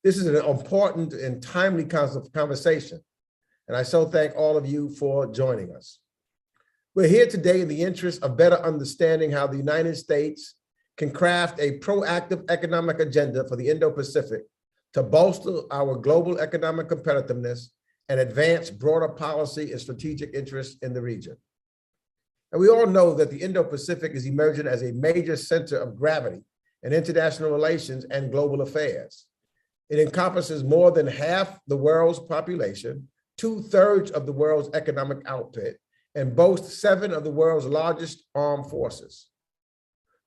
This is an important and timely conversation, and I so thank all of you for joining us. We're here today in the interest of better understanding how the United States can craft a proactive economic agenda for the Indo-Pacific to bolster our global economic competitiveness and advance broader policy and strategic interests in the region. And we all know that the Indo-Pacific is emerging as a major center of gravity in international relations and global affairs. It encompasses more than half the world's population, 2/3 of the world's economic output, and boasts 7 of the world's largest armed forces.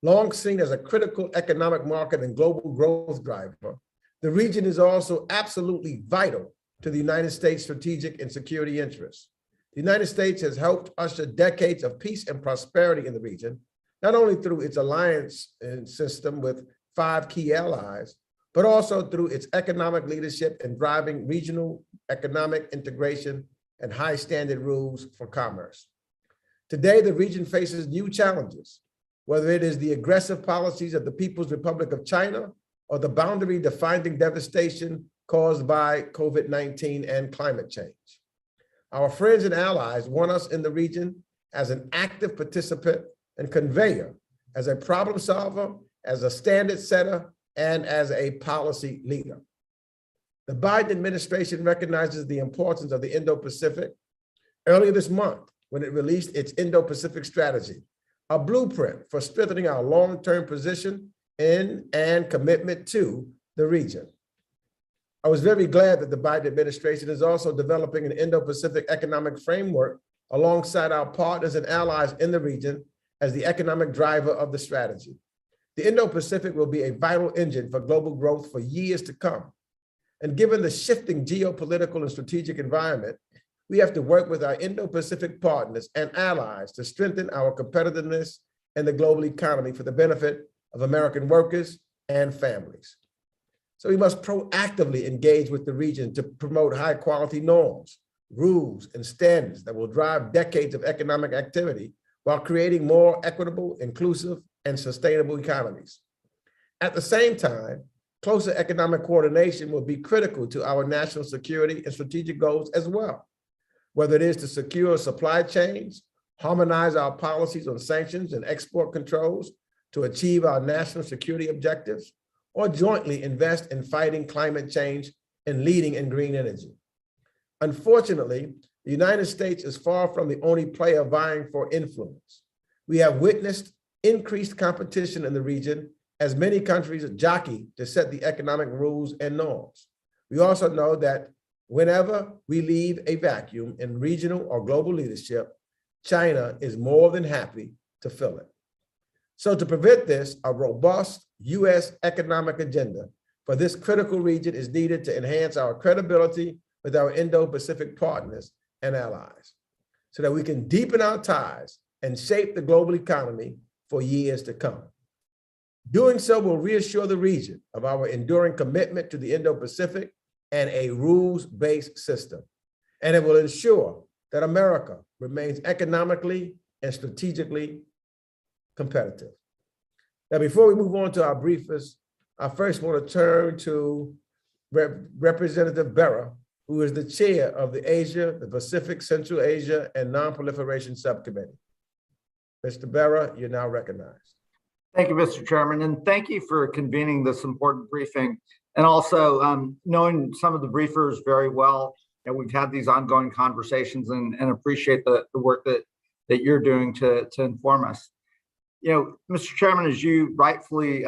Long seen as a critical economic market and global growth driver, the region is also absolutely vital to the United States' strategic and security interests. The United States has helped usher decades of peace and prosperity in the region, not only through its alliance system with 5 key allies, but also through its economic leadership in driving regional economic integration and high standard rules for commerce. Today, the region faces new challenges, whether it is the aggressive policies of the People's Republic of China or the boundary-defining devastation caused by COVID-19 and climate change. Our friends and allies want us in the region as an active participant and conveyor, as a problem solver, as a standard setter, and as a policy leader. The Biden administration recognizes the importance of the Indo-Pacific earlier this month when it released its Indo-Pacific strategy, a blueprint for strengthening our long-term position in and commitment to the region. I was very glad that the Biden administration is also developing an Indo-Pacific economic framework alongside our partners and allies in the region as the economic driver of the strategy. The Indo-Pacific will be a vital engine for global growth for years to come. And given the shifting geopolitical and strategic environment, we have to work with our Indo-Pacific partners and allies to strengthen our competitiveness in the global economy for the benefit of American workers and families. So we must proactively engage with the region to promote high quality norms, rules, and standards that will drive decades of economic activity while creating more equitable, inclusive, and sustainable economies. At the same time, closer economic coordination will be critical to our national security and strategic goals as well, whether it is to secure supply chains, harmonize our policies on sanctions and export controls to achieve our national security objectives, or jointly invest in fighting climate change and leading in green energy. Unfortunately, the United States is far from the only player vying for influence. We have witnessed increased competition in the region as many countries jockey to set the economic rules and norms. We also know that whenever we leave a vacuum in regional or global leadership, China is more than happy to fill it. So to prevent this, a robust U.S. economic agenda for this critical region is needed to enhance our credibility with our Indo-Pacific partners and allies so that we can deepen our ties and shape the global economy for years to come. Doing so will reassure the region of our enduring commitment to the Indo-Pacific and a rules-based system. And it will ensure that America remains economically and strategically competitive. Now, before we move on to our briefers, I first want to turn to Representative Bera, who is the chair of the Asia, the Pacific, Central Asia, and Non-Proliferation Subcommittee. Mr. Bera, you're now recognized. Thank you, Mr. Chairman, and thank you for convening this important briefing. And also knowing some of the briefers very well, and we've had these ongoing conversations and appreciate the work that you're doing to inform us. You know, Mr. Chairman, as you rightfully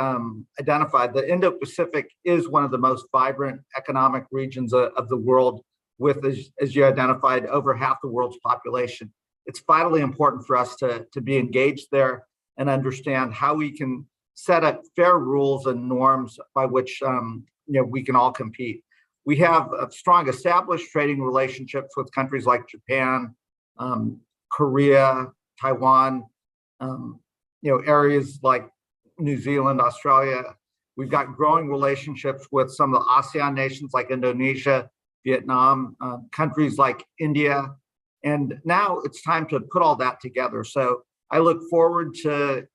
identified, the Indo-Pacific is one of the most vibrant economic regions of the world with, as you identified, over half the world's population. It's vitally important for us to be engaged there and understand how we can set up fair rules and norms by which we can all compete. We have strong established trading relationships with countries like Japan, Korea, Taiwan, areas like New Zealand, Australia. We've got growing relationships with some of the ASEAN nations like Indonesia, Vietnam, countries like India. And now it's time to put all that together. So I look forward to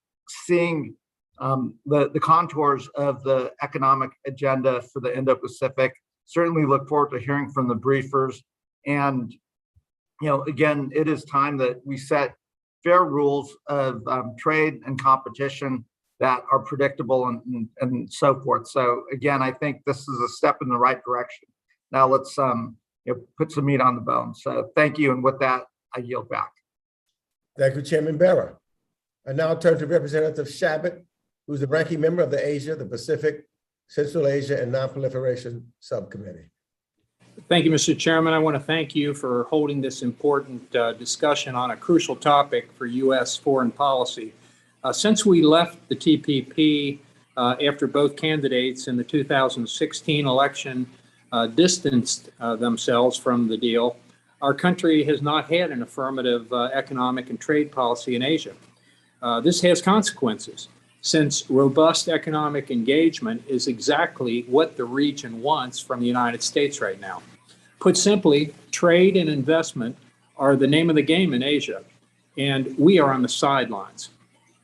seeing the contours of the economic agenda for the Indo-Pacific. Certainly look forward to hearing from the briefers. And, again, it is time that we set fair rules of trade and competition that are predictable and so forth. So again, I think this is a step in the right direction. Now let's put some meat on the bone. So thank you. And with that, I yield back. Thank you, Chairman Bera. I now turn to Representative Shabbat, who's the ranking member of the Asia, the Pacific, Central Asia, and Non-Proliferation Subcommittee. Thank you, Mr. Chairman. I want to thank you for holding this important discussion on a crucial topic for U.S. foreign policy. Since we left the TPP after both candidates in the 2016 election distanced themselves from the deal, our country has not had an affirmative economic and trade policy in Asia. This has consequences, since robust economic engagement is exactly what the region wants from the United States right now. Put simply, trade and investment are the name of the game in Asia, and we are on the sidelines.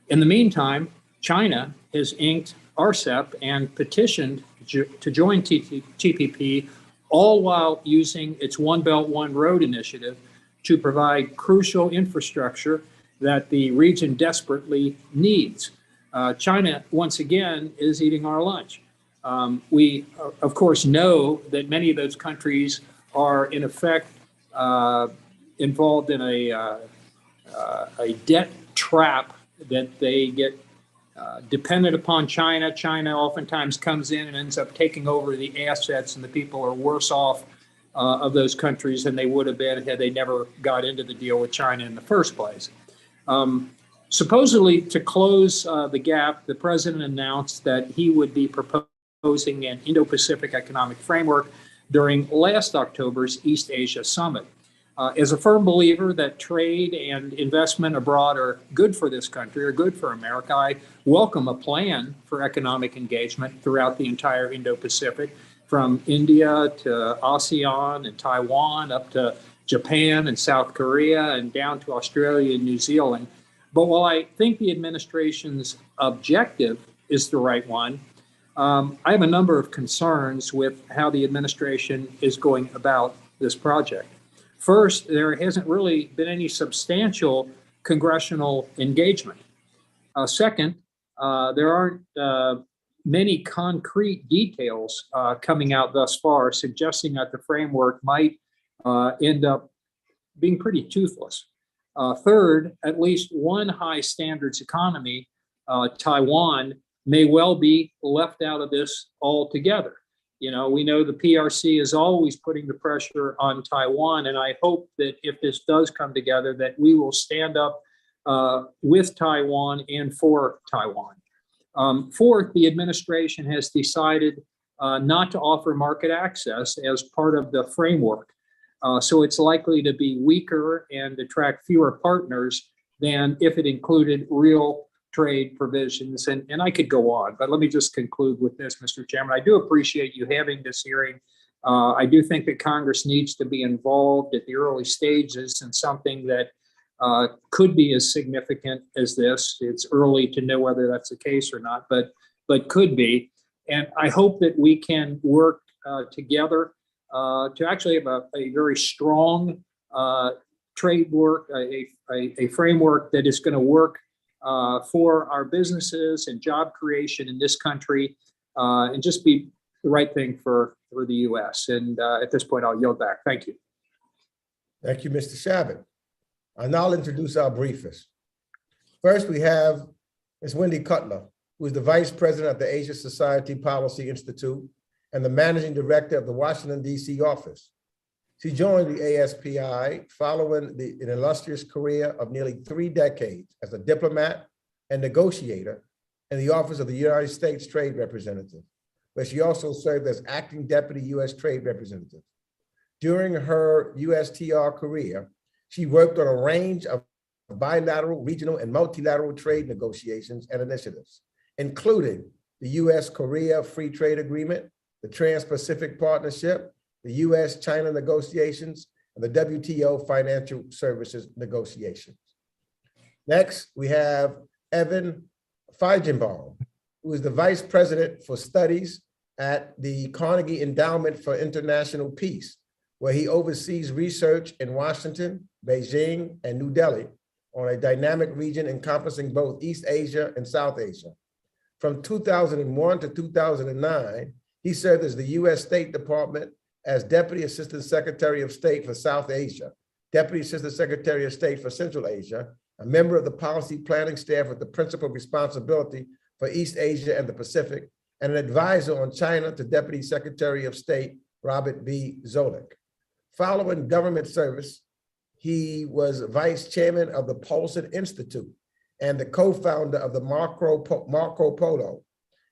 In the meantime, China has inked RCEP and petitioned to join TPP, all while using its One Belt, One Road initiative to provide crucial infrastructure that the region desperately needs. China, once again, is eating our lunch. We, of course, know that many of those countries are, in effect, involved in a debt trap that they get dependent upon China. China oftentimes comes in and ends up taking over the assets, and the people are worse off of those countries than they would have been had they never got into the deal with China in the first place. Supposedly, to close the gap, the president announced that he would be proposing an Indo-Pacific economic framework during last October's East Asia Summit. As a firm believer that trade and investment abroad are good for this country, or good for America, I welcome a plan for economic engagement throughout the entire Indo-Pacific, from India to ASEAN and Taiwan, up to Japan and South Korea, and down to Australia and New Zealand. But while I think the administration's objective is the right one, I have a number of concerns with how the administration is going about this project. First, there hasn't really been any substantial congressional engagement. Second, there aren't many concrete details coming out thus far, suggesting that the framework might end up being pretty toothless. Third, at least one high standards economy, Taiwan, may well be left out of this altogether. We know the PRC is always putting the pressure on Taiwan, and I hope that if this does come together, that we will stand up with Taiwan and for Taiwan. Fourth, the administration has decided not to offer market access as part of the framework. So it's likely to be weaker and attract fewer partners than if it included real trade provisions. And I could go on, but let me just conclude with this, Mr. Chairman. I do appreciate you having this hearing. I do think that Congress needs to be involved at the early stages in something that could be as significant as this. It's early to know whether that's the case or not, but could be. And I hope that we can work together to actually have a very strong trade work, a framework that is going to work for our businesses and job creation in this country, and just be the right thing for the U.S. And at this point, I'll yield back. Thank you. Thank you, Mr. Shabbat. I'll now introduce our briefers. First, we have Ms. Wendy Cutler, who is the Vice President of the Asia Society Policy Institute and the Managing Director of the Washington, D.C. office. She joined the ASPI following an illustrious career of nearly 3 decades as a diplomat and negotiator in the Office of the United States Trade Representative, where she also served as acting Deputy U.S. Trade Representative. During her USTR career, she worked on a range of bilateral, regional, and multilateral trade negotiations and initiatives, including the U.S.-Korea Free Trade Agreement, the Trans-Pacific Partnership, the U.S.-China negotiations, and the WTO financial services negotiations. Next, we have Evan Feigenbaum, who is the Vice President for Studies at the Carnegie Endowment for International Peace, where he oversees research in Washington, Beijing, and New Delhi on a dynamic region encompassing both East Asia and South Asia. From 2001 to 2009, he served as the U.S. State Department as Deputy Assistant Secretary of State for South Asia, Deputy Assistant Secretary of State for Central Asia, a member of the policy planning staff with the principal responsibility for East Asia and the Pacific, and an advisor on China to Deputy Secretary of State Robert B. Zoellick. Following government service, he was vice chairman of the Paulson Institute and the co-founder of the Marco Polo,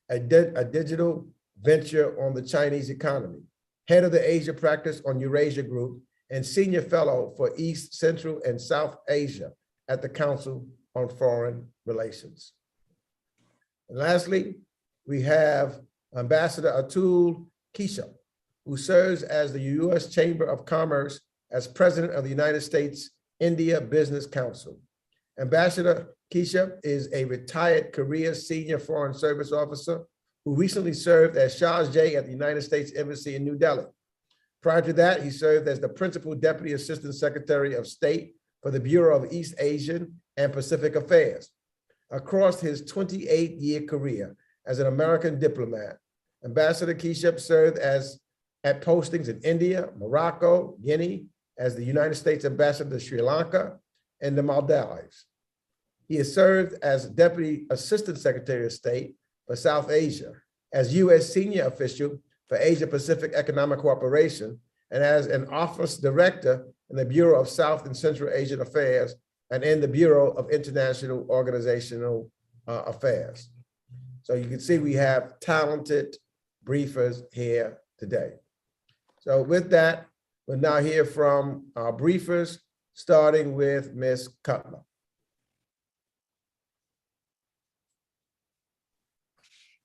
a digital venture on the Chinese economy, head of the Asia practice on Eurasia Group, and senior fellow for East, Central, and South Asia at the Council on Foreign Relations. And lastly, we have Ambassador Atul Keshap, who serves as the U.S. Chamber of Commerce as President of the United States India Business Council. Ambassador Keshap is a retired career senior foreign service officer who recently served as Charge at the United States Embassy in New Delhi. Prior to that, he served as the Principal Deputy Assistant Secretary of State for the Bureau of East Asian and Pacific Affairs. Across his 28-year career as an American diplomat, Ambassador Keshap served at postings in India, Morocco, Guinea, as the United States Ambassador to Sri Lanka and the Maldives. He has served as Deputy Assistant Secretary of State for South Asia, as U.S. Senior Official for Asia Pacific Economic Cooperation, and as an Office Director in the Bureau of South and Central Asian Affairs and in the Bureau of International Organizational Affairs. So you can see we have talented briefers here today. So with that, we'll now hear from our briefers, starting with Ms. Cutler.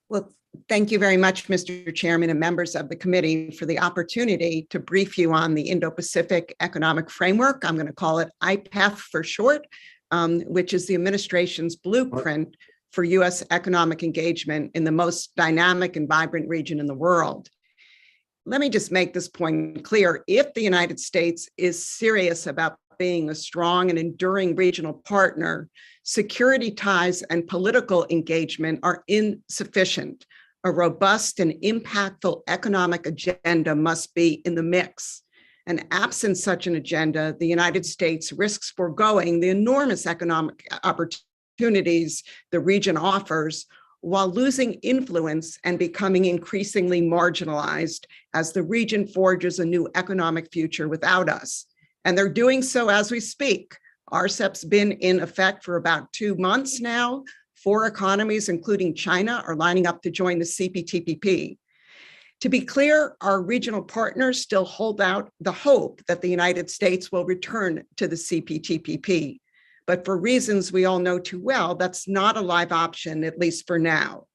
Well, thank you very much, Mr. Chairman and members of the committee, for the opportunity to brief you on the Indo-Pacific Economic Framework. I'm going to call it IPEF for short, which is the administration's blueprint for U.S. economic engagement in the most dynamic and vibrant region in the world. Let me just make this point clear. If the United States is serious about being a strong and enduring regional partner, security ties and political engagement are insufficient. A robust and impactful economic agenda must be in the mix. And absent such an agenda, the United States risks foregoing the enormous economic opportunities the region offers, while losing influence and becoming increasingly marginalized as the region forges a new economic future without us. And they're doing so as we speak. RCEP's been in effect for about 2 months now. 4 economies, including China, are lining up to join the CPTPP. To be clear, our regional partners still hold out the hope that the United States will return to the CPTPP. But for reasons we all know too well, that's not a live option, at least for now.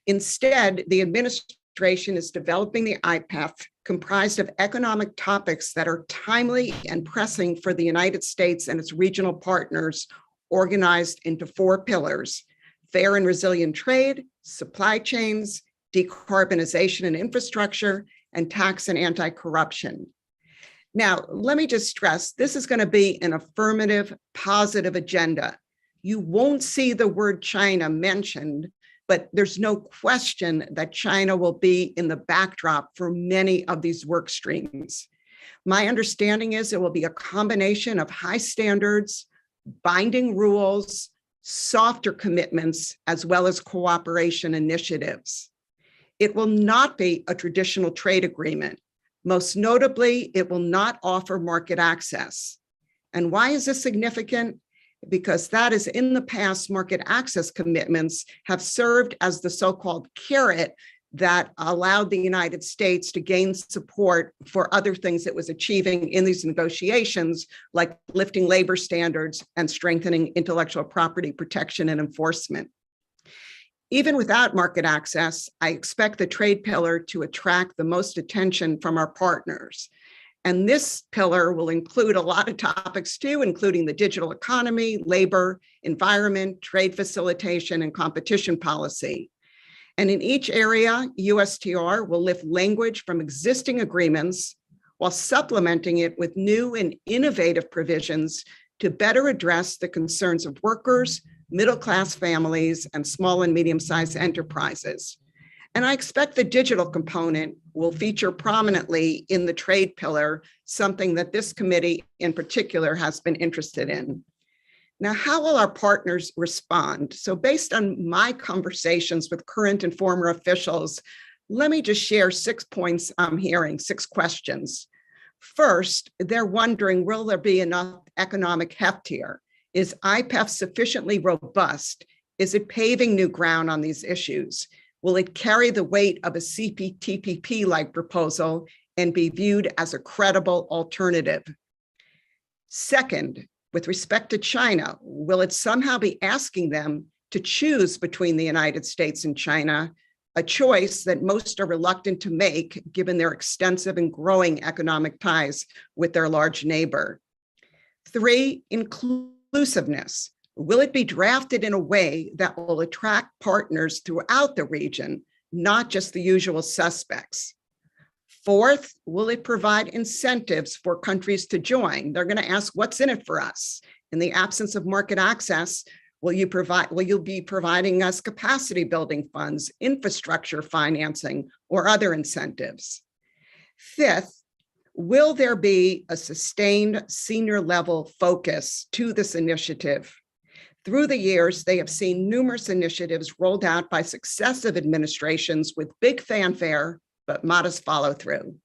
Instead, the administration is developing the IPEF, comprised of economic topics that are timely and pressing for the United States and its regional partners, organized into 4 pillars: fair and resilient trade, supply chains, decarbonization and infrastructure, and tax and anti-corruption. Now, let me just stress, this is going to be an affirmative, positive agenda. You won't see the word China mentioned, but there's no question that China will be in the backdrop for many of these work streams. My understanding is it will be a combination of high standards, binding rules, softer commitments, as well as cooperation initiatives. It will not be a traditional trade agreement. Most notably, it will not offer market access. And why is this significant? Because that is, in the past, market access commitments have served as the so-called carrot that allowed the United States to gain support for other things it was achieving in these negotiations, like lifting labor standards and strengthening intellectual property protection and enforcement. Even without market access, I expect the trade pillar to attract the most attention from our partners. And this pillar will include a lot of topics too, including the digital economy, labor, environment, trade facilitation, and competition policy. And in each area, USTR will lift language from existing agreements while supplementing it with new and innovative provisions to better address the concerns of workers, middle-class families, and small and medium-sized enterprises. And I expect the digital component will feature prominently in the trade pillar, something that this committee in particular has been interested in. Now, how will our partners respond? So based on my conversations with current and former officials, let me just share 6 points I'm hearing, 6 questions. First, they're wondering, will there be enough economic heft here? Is IPEF sufficiently robust? Is it paving new ground on these issues? Will it carry the weight of a CPTPP-like proposal and be viewed as a credible alternative? Second, with respect to China, will it somehow be asking them to choose between the United States and China, a choice that most are reluctant to make given their extensive and growing economic ties with their large neighbor? 3, inclusiveness. Will it be drafted in a way that will attract partners throughout the region, not just the usual suspects? 4th, will it provide incentives for countries to join? They're going to ask, what's in it for us? In the absence of market access, will you be providing us capacity building funds, infrastructure financing, or other incentives? 5th, will there be a sustained senior level focus to this initiative? Through the years, they have seen numerous initiatives rolled out by successive administrations with big fanfare, but modest follow through.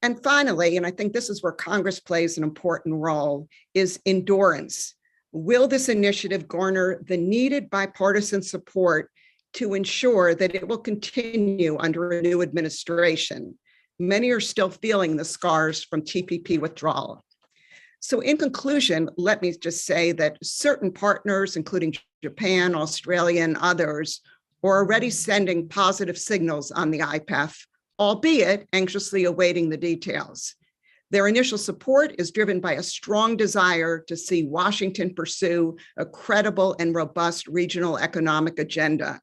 And finally, and I think this is where Congress plays an important role, is endurance. Will this initiative garner the needed bipartisan support to ensure that it will continue under a new administration? Many are still feeling the scars from TPP withdrawal. So in conclusion, let me just say that certain partners, including Japan, Australia, and others, are already sending positive signals on the IPEF, albeit anxiously awaiting the details. Their initial support is driven by a strong desire to see Washington pursue a credible and robust regional economic agenda.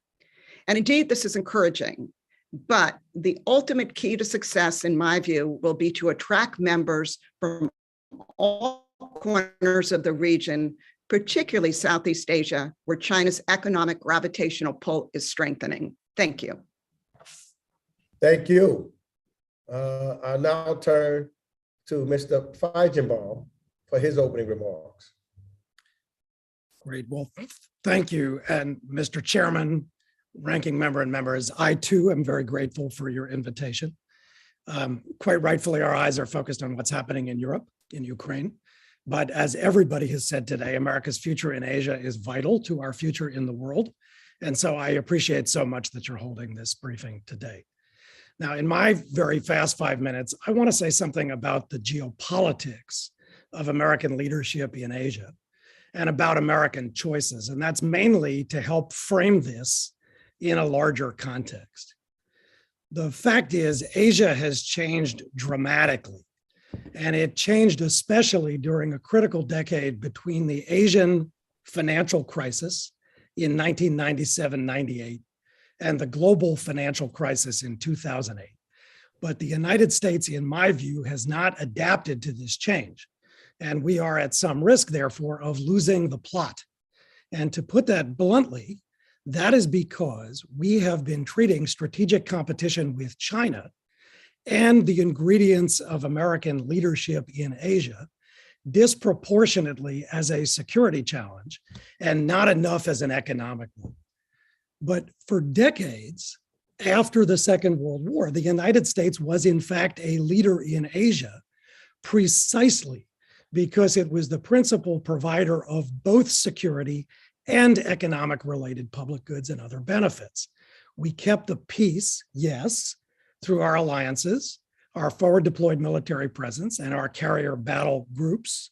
And indeed, this is encouraging. But the ultimate key to success, in my view, will be to attract members from all corners of the region, particularly Southeast Asia, where China's economic gravitational pull is strengthening. Thank you. Thank you. I'll now turn to Mr. Feigenbaum for his opening remarks. Great. Well, thank you. And Mr. Chairman, ranking member and members, I too am very grateful for your invitation. Quite rightfully, our eyes are focused on what's happening in Europe, in Ukraine. But as everybody has said today, America's future in Asia is vital to our future in the world. And so I appreciate so much that you're holding this briefing today. Now, in my very fast 5 minutes, I want to say something about the geopolitics of American leadership in Asia and about American choices. And that's mainly to help frame this in a larger context. The fact is, Asia has changed dramatically. And it changed especially during a critical decade between the Asian financial crisis in 1997-98 and the global financial crisis in 2008. But the United States, in my view, has not adapted to this change. And we are at some risk, therefore, of losing the plot. And to put that bluntly, that is because we have been treating strategic competition with China and the ingredients of American leadership in Asia disproportionately as a security challenge and not enough as an economic one. But for decades after the Second World War, the United States was in fact a leader in Asia precisely because it was the principal provider of both security and economic related public goods and other benefits. We kept the peace, yes, through our alliances, our forward deployed military presence, and our carrier battle groups,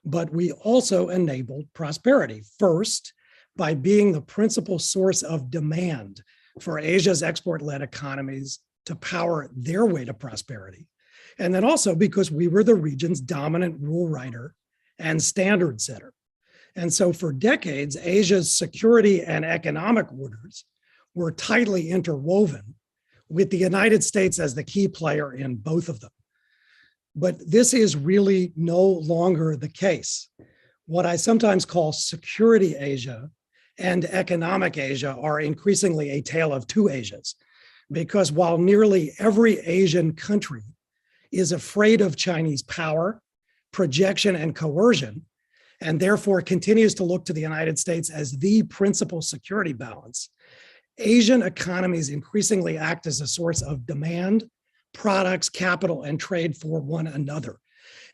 but we also enabled prosperity. First, by being the principal source of demand for Asia's export-led economies to power their way to prosperity. And then also because we were the region's dominant rule writer and standard setter. And so for decades, Asia's security and economic orders were tightly interwoven with the United States as the key player in both of them. But this is really no longer the case. What I sometimes call security Asia and economic Asia are increasingly a tale of two Asias, because while nearly every Asian country is afraid of Chinese power, projection, and coercion, and therefore continues to look to the United States as the principal security balance, Asian economies increasingly act as a source of demand, products, capital, and trade for one another.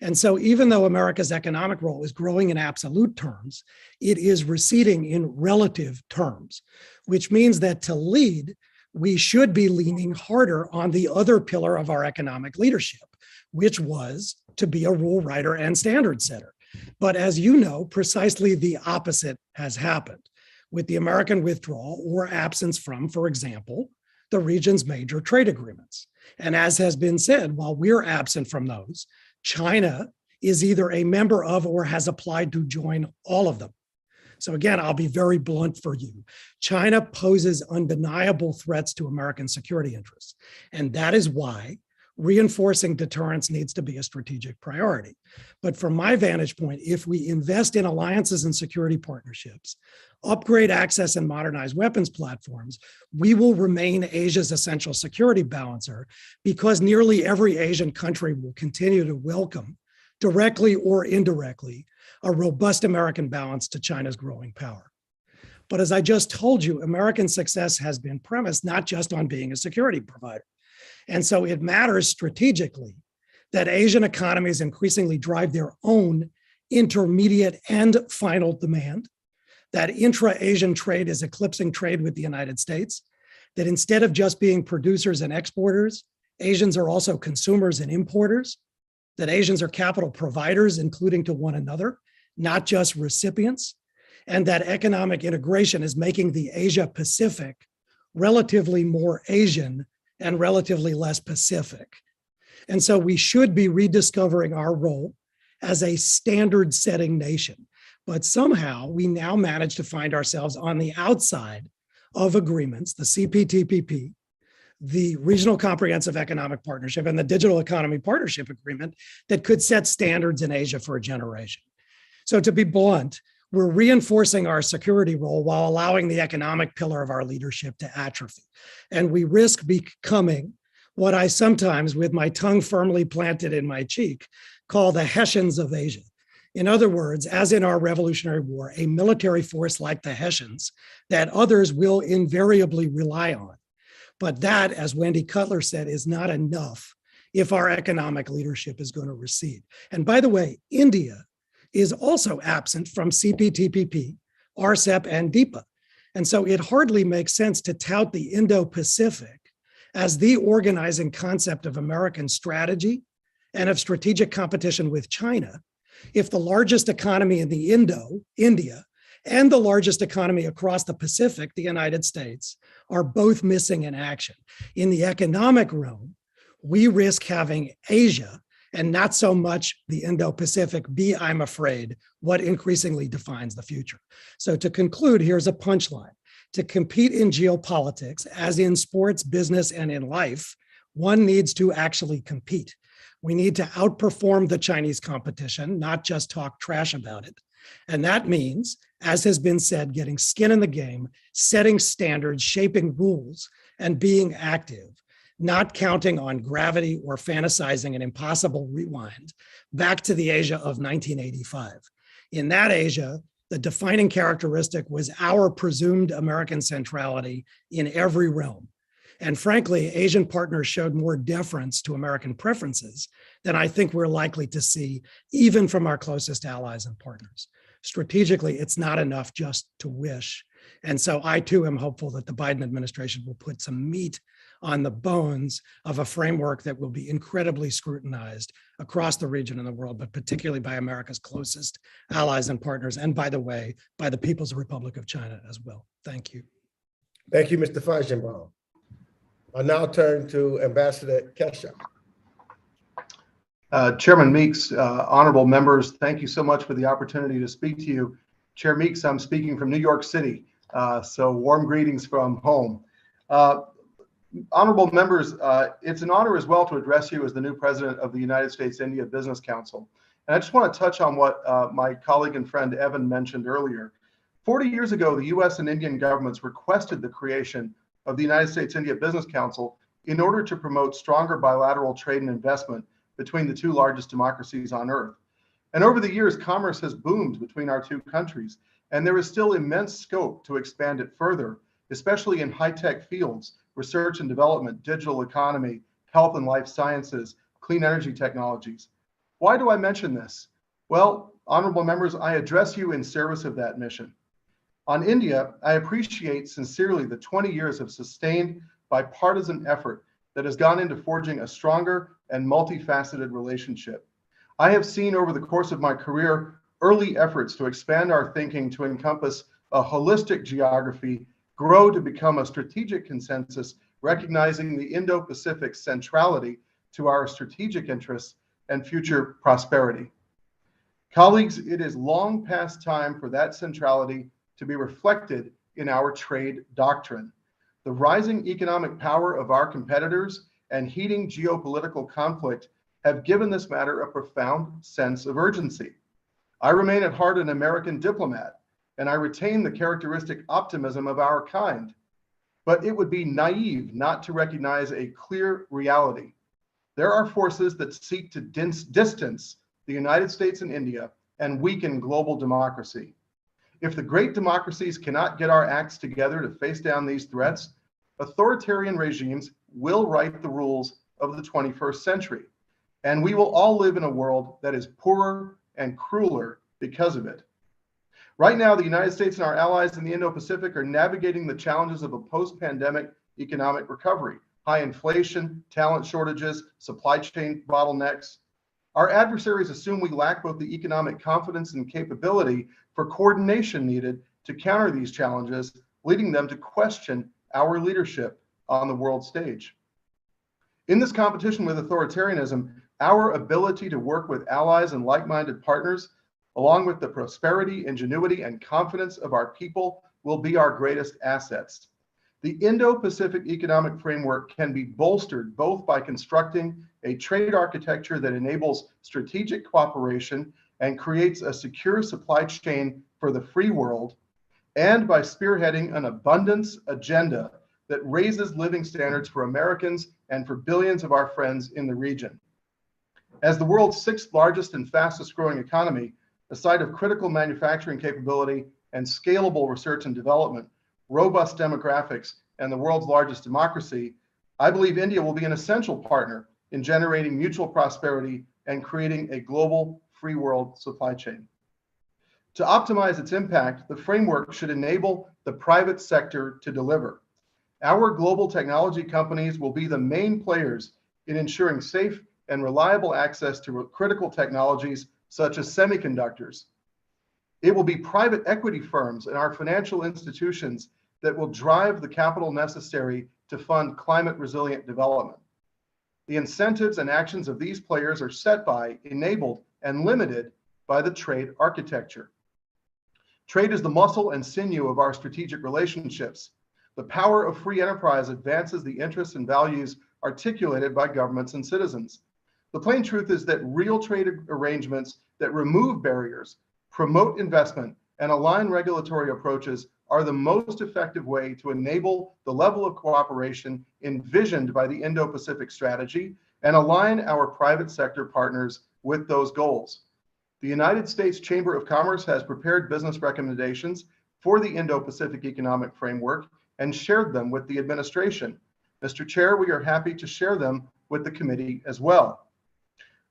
And so even though America's economic role is growing in absolute terms, it is receding in relative terms, which means that to lead, we should be leaning harder on the other pillar of our economic leadership, which was to be a rule writer and standard setter. But as you know, precisely the opposite has happened with the American withdrawal or absence from, for example, the region's major trade agreements. And as has been said, while we're absent from those, China is either a member of or has applied to join all of them. So again, I'll be very blunt for you. China poses undeniable threats to American security interests. And that is why reinforcing deterrence needs to be a strategic priority. But from my vantage point, if we invest in alliances and security partnerships, upgrade access and modernize weapons platforms, we will remain Asia's essential security balancer, because nearly every Asian country will continue to welcome, directly or indirectly, a robust American balance to China's growing power. But as I just told you, American success has been premised not just on being a security provider. And so it matters strategically that Asian economies increasingly drive their own intermediate and final demand, that intra-Asian trade is eclipsing trade with the United States, that instead of just being producers and exporters, Asians are also consumers and importers, that Asians are capital providers, including to one another, not just recipients, and that economic integration is making the Asia-Pacific relatively more Asian and relatively less Pacific. And so we should be rediscovering our role as a standard-setting nation. But somehow we now manage to find ourselves on the outside of agreements, the CPTPP, the Regional Comprehensive Economic Partnership, and the Digital Economy Partnership Agreement that could set standards in Asia for a generation. So to be blunt, we're reinforcing our security role while allowing the economic pillar of our leadership to atrophy. And we risk becoming what I sometimes, with my tongue firmly planted in my cheek, call the Hessians of Asia. In other words, as in our Revolutionary War, a military force like the Hessians that others will invariably rely on. But that, as Wendy Cutler said, is not enough if our economic leadership is going to recede. And by the way, India is also absent from CPTPP, RCEP, and DIPA. And so it hardly makes sense to tout the Indo-Pacific as the organizing concept of American strategy and of strategic competition with China if the largest economy in the India, and the largest economy across the Pacific, the United States, are both missing in action. In the economic realm, we risk having Asia and not so much the Indo-Pacific be, I'm afraid, what increasingly defines the future. So to conclude, here's a punchline. To compete in geopolitics, as in sports, business, and in life, one needs to actually compete. We need to outperform the Chinese competition, not just talk trash about it. And that means, as has been said, getting skin in the game, setting standards, shaping rules, and being active, not counting on gravity or fantasizing an impossible rewind back to the Asia of 1985. In that Asia, the defining characteristic was our presumed American centrality in every realm. And frankly, Asian partners showed more deference to American preferences than I think we're likely to see even from our closest allies and partners. Strategically, it's not enough just to wish. And so I too am hopeful that the Biden administration will put some meat on the bones of a framework that will be incredibly scrutinized across the region and the world, but particularly by America's closest allies and partners, and by the way, by the People's Republic of China as well. Thank you. Thank you, Mr. Feigenbaum. I'll now turn to Ambassador Keshap. Chairman Meeks, honorable members, thank you so much for the opportunity to speak to you. Chair Meeks, I'm speaking from New York City, so warm greetings from home. Honorable members, it's an honor as well to address you as the new president of the United States-India Business Council. And I just want to touch on what my colleague and friend Evan mentioned earlier. 40 years ago, the US and Indian governments requested the creation of the United States-India Business Council in order to promote stronger bilateral trade and investment between the two largest democracies on earth. And over the years, commerce has boomed between our two countries, and there is still immense scope to expand it further, especially in high-tech fields, research and development, digital economy, health and life sciences, clean energy technologies. Why do I mention this? Well, honorable members, I address you in service of that mission. On India, I appreciate sincerely the 20 years of sustained bipartisan effort that has gone into forging a stronger and multifaceted relationship. I have seen over the course of my career early efforts to expand our thinking to encompass a holistic geography grow to become a strategic consensus, recognizing the Indo-Pacific centrality to our strategic interests and future prosperity. Colleagues, it is long past time for that centrality to be reflected in our trade doctrine. The rising economic power of our competitors and heating geopolitical conflict have given this matter a profound sense of urgency. I remain at heart an American diplomat, and I retain the characteristic optimism of our kind. But it would be naive not to recognize a clear reality. There are forces that seek to distance the United States and India and weaken global democracy. If the great democracies cannot get our acts together to face down these threats, authoritarian regimes will write the rules of the 21st century, and we will all live in a world that is poorer and crueler because of it. Right now, the United States and our allies in the Indo-Pacific are navigating the challenges of a post-pandemic economic recovery, high inflation, talent shortages, supply chain bottlenecks. Our adversaries assume we lack both the economic confidence and capability for coordination needed to counter these challenges, leading them to question our leadership on the world stage. In this competition with authoritarianism, our ability to work with allies and like-minded partners, along with the prosperity, ingenuity, and confidence of our people, will be our greatest assets. The Indo-Pacific economic framework can be bolstered both by constructing a trade architecture that enables strategic cooperation and creates a secure supply chain for the free world, and by spearheading an abundance agenda that raises living standards for Americans and for billions of our friends in the region. As the world's sixth largest and fastest growing economy, a site of critical manufacturing capability and scalable research and development, robust demographics, and the world's largest democracy, I believe India will be an essential partner in generating mutual prosperity and creating a global free world supply chain. To optimize its impact, the framework should enable the private sector to deliver. Our global technology companies will be the main players in ensuring safe and reliable access to critical technologies such as semiconductors. It will be private equity firms and our financial institutions that will drive the capital necessary to fund climate resilient development. The incentives and actions of these players are set by, enabled, and limited by the trade architecture. Trade is the muscle and sinew of our strategic relationships. The power of free enterprise advances the interests and values articulated by governments and citizens. The plain truth is that real trade arrangements that remove barriers, promote investment, and align regulatory approaches are the most effective way to enable the level of cooperation envisioned by the Indo-Pacific strategy and align our private sector partners with those goals. The United States Chamber of Commerce has prepared business recommendations for the Indo-Pacific Economic Framework and shared them with the administration. Mr. Chair, we are happy to share them with the committee as well.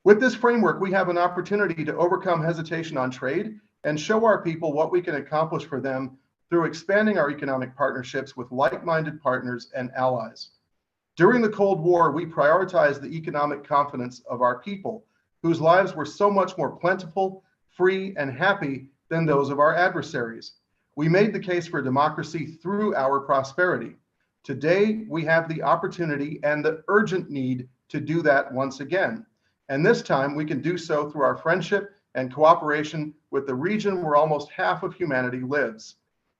With this framework, we have an opportunity to overcome hesitation on trade and show our people what we can accomplish for them through expanding our economic partnerships with like-minded partners and allies. During the Cold War, we prioritized the economic confidence of our people, whose lives were so much more plentiful, free, and happy than those of our adversaries. We made the case for democracy through our prosperity. Today, we have the opportunity and the urgent need to do that once again. And this time we can do so through our friendship and cooperation with the region where almost half of humanity lives.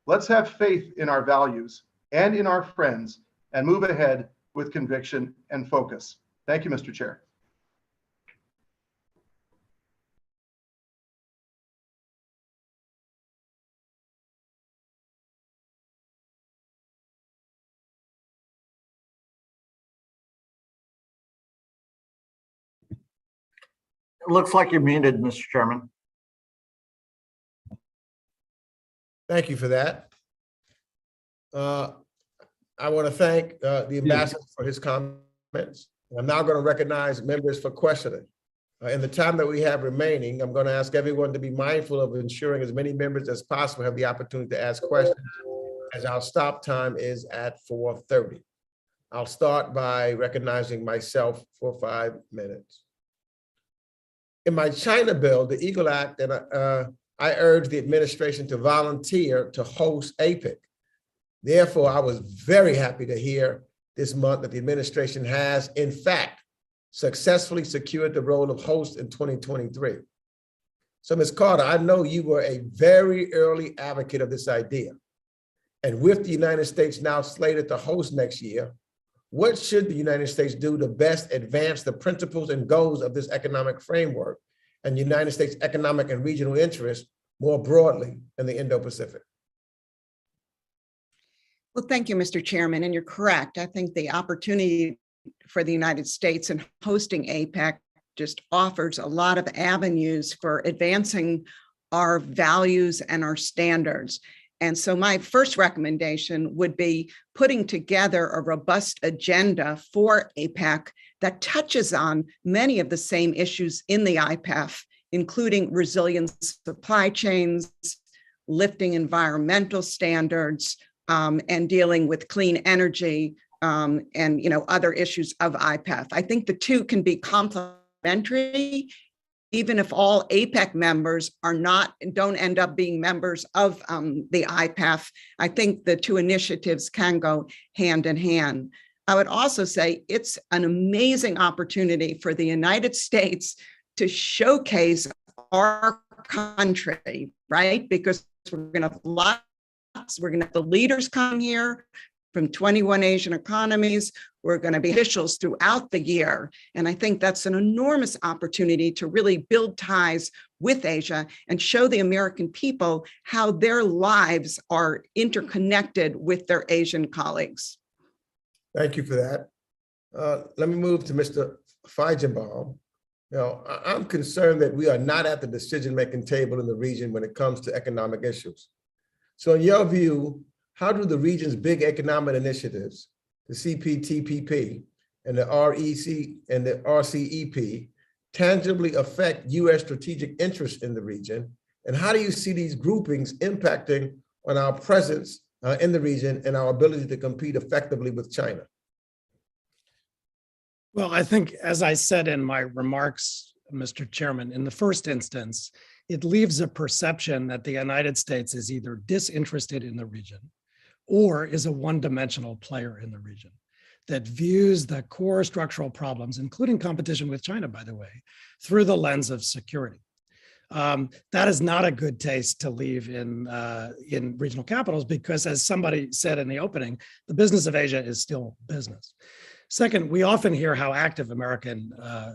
Let's have faith in our values and in our friends and move ahead with conviction and focus. Thank you, Mr. Chair. It looks like you're muted, Mr. Chairman. Thank you for that. I want to thank the ambassador for his comments. I'm now going to recognize members for questioning. In the time that we have remaining, I'm going to ask everyone to be mindful of ensuring as many members as possible have the opportunity to ask questions, as our stop time is at 4:30. I'll start by recognizing myself for 5 minutes. In my China bill, the Eagle Act, and I urge the administration to volunteer to host APEC. Therefore, I was very happy to hear this month that the administration has, in fact, successfully secured the role of host in 2023. So, Ms. Carter, I know you were a very early advocate of this idea. And with the United States now slated to host next year, what should the United States do to best advance the principles and goals of this economic framework and the United States economic and regional interests more broadly in the Indo-Pacific? Well, thank you, Mr. Chairman, and you're correct. I think the opportunity for the United States in hosting APEC just offers a lot of avenues for advancing our values and our standards. And so my first recommendation would be putting together a robust agenda for APEC that touches on many of the same issues in the IPEF, including resilient supply chains, lifting environmental standards, and dealing with clean energy and other issues of IPEF. I think the two can be complementary, even if all APEC members don't end up being members of the IPEF. I think the two initiatives can go hand in hand. I would also say it's an amazing opportunity for the United States to showcase our country, right? Because we're going to have the leaders come here from 21 Asian economies. We're going to be officials throughout the year. And I think that's an enormous opportunity to really build ties with Asia and show the American people how their lives are interconnected with their Asian colleagues. Thank you for that. Let me move to Mr. Feigenbaum. I'm concerned that we are not at the decision-making table in the region when it comes to economic issues. So in your view, how do the region's big economic initiatives, the CPTPP and the REC and the RCEP, tangibly affect U.S. strategic interests in the region? And how do you see these groupings impacting on our presence in the region and our ability to compete effectively with China? Well, I think, as I said in my remarks, Mr. Chairman, in the first instance, it leaves a perception that the United States is either disinterested in the region or is a one-dimensional player in the region that views the core structural problems, including competition with China, by the way, through the lens of security. That is not a good taste to leave in regional capitals because, as somebody said in the opening, the business of Asia is still business. Second, we often hear how active American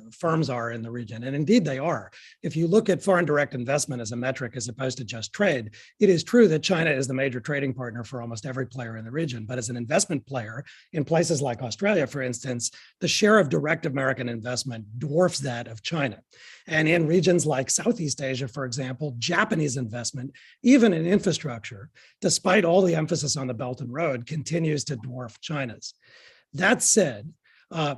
firms are in the region, and indeed they are. If you look at foreign direct investment as a metric as opposed to just trade, it is true that China is the major trading partner for almost every player in the region. But as an investment player in places like Australia, for instance, the share of direct American investment dwarfs that of China. And in regions like Southeast Asia, for example, Japanese investment, even in infrastructure, despite all the emphasis on the Belt and Road, continues to dwarf China's. That said,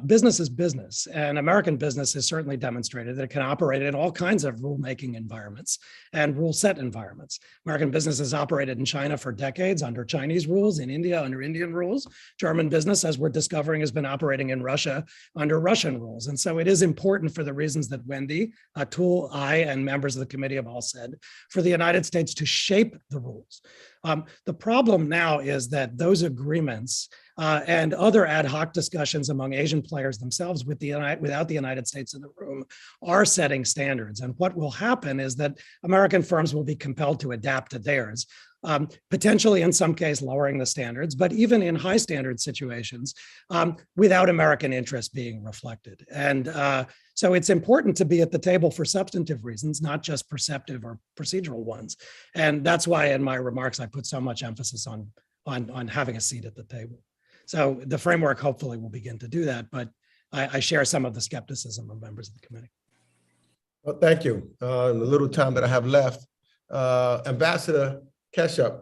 business is business, and American business has certainly demonstrated that it can operate in all kinds of rule-making environments and rule-set environments. American business has operated in China for decades under Chinese rules, in India under Indian rules. German business, as we're discovering, has been operating in Russia under Russian rules. And so it is important, for the reasons that Wendy, Atul, I, and members of the committee have all said, for the United States to shape the rules. The problem now is that those agreements and other ad hoc discussions among Asian players themselves without the United States in the room are setting standards. And what will happen is that American firms will be compelled to adapt to theirs. potentially in some case lowering the standards, but even in high standard situations, without American interest being reflected. And so it's important to be at the table for substantive reasons, not just perceptive or procedural ones. And that's why in my remarks, I put so much emphasis on having a seat at the table. So the framework hopefully will begin to do that, but I share some of the skepticism of members of the committee. Well, thank you. In the little time that I have left, Ambassador Keshap,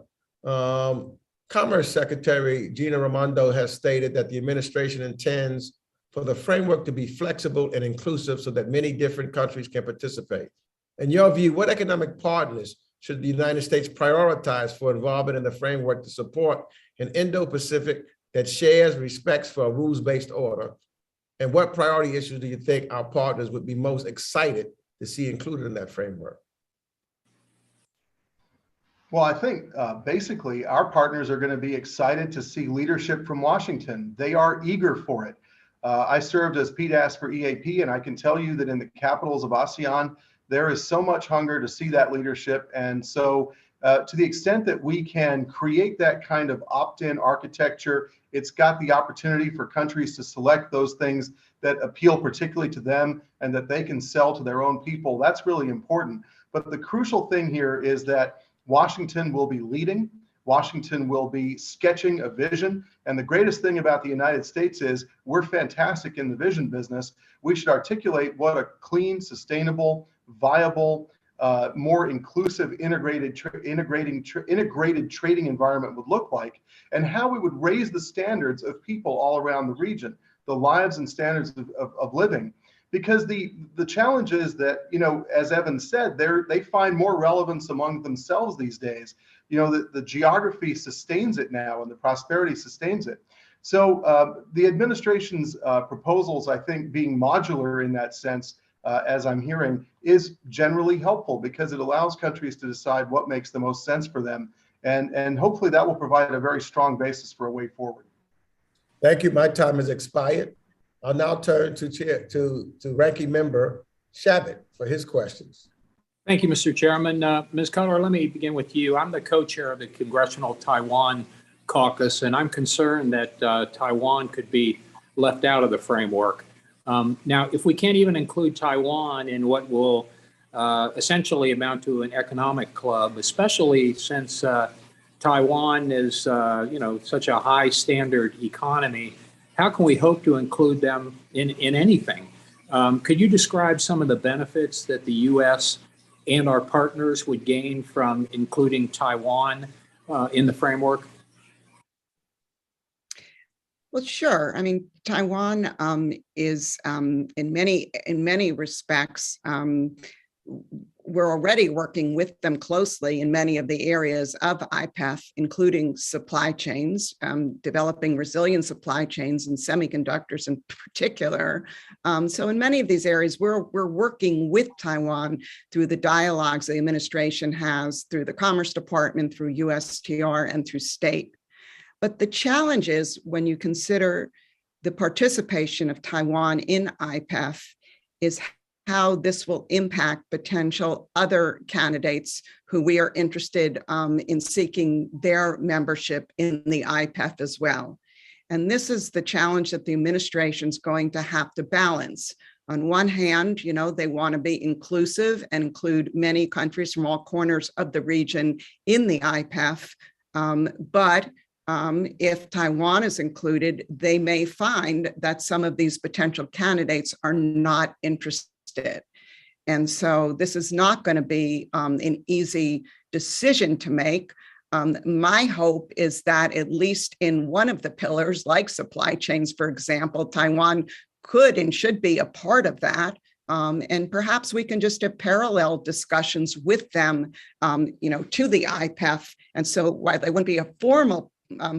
Commerce Secretary Gina Raimondo has stated that the administration intends for the framework to be flexible and inclusive so that many different countries can participate. In your view, what economic partners should the United States prioritize for involvement in the framework to support an Indo-Pacific that shares respects for a rules-based order? And what priority issues do you think our partners would be most excited to see included in that framework? Well, I think basically our partners are going to be excited to see leadership from Washington. They are eager for it. I served as PDAS for EAP, and I can tell you that in the capitals of ASEAN, there is so much hunger to see that leadership. And so to the extent that we can create that kind of opt-in architecture, it's got the opportunity for countries to select those things that appeal particularly to them and that they can sell to their own people. That's really important. But the crucial thing here is that Washington will be leading. Washington will be sketching a vision. And the greatest thing about the United States is we're fantastic in the vision business. We should articulate what a clean, sustainable, viable, more inclusive, integrated trading environment would look like, and how we would raise the standards of people all around the region, the lives and standards of living. Because the challenge is that, you know, as Evan said, they find more relevance among themselves these days. You know, the geography sustains it now and the prosperity sustains it. So the administration's proposals, I think, being modular in that sense, as I'm hearing, is generally helpful because it allows countries to decide what makes the most sense for them. And hopefully that will provide a very strong basis for a way forward. Thank you. My time has expired. I'll now turn to Ranking Member Shabbat for his questions. Thank you, Mr. Chairman. Ms. Cutler, let me begin with you. I'm the co-chair of the Congressional Taiwan Caucus, and I'm concerned that Taiwan could be left out of the framework. Now, if we can't even include Taiwan in what will essentially amount to an economic club, especially since Taiwan is, such a high standard economy, how can we hope to include them in anything? Could you describe some of the benefits that the U.S. and our partners would gain from including Taiwan in the framework? Well, sure. I mean, Taiwan is in many respects, we're already working with them closely in many of the areas of IPEF, including supply chains, developing resilient supply chains and semiconductors in particular. So in many of these areas, we're working with Taiwan through the dialogues the administration has through the Commerce Department, through USTR, and through state. But the challenge is when you consider the participation of Taiwan in IPEF is how this will impact potential other candidates who we are interested in seeking their membership in the IPEF as well. And this is the challenge that the administration is going to have to balance. On one hand, they want to be inclusive and include many countries from all corners of the region in the IPEF, but if Taiwan is included, they may find that some of these potential candidates are not interested. And so this is not going to be an easy decision to make. My hope is that at least in one of the pillars, like supply chains, for example, Taiwan could and should be a part of that. And perhaps we can just have parallel discussions with them, to the IPEF. And so while they wouldn't be a formal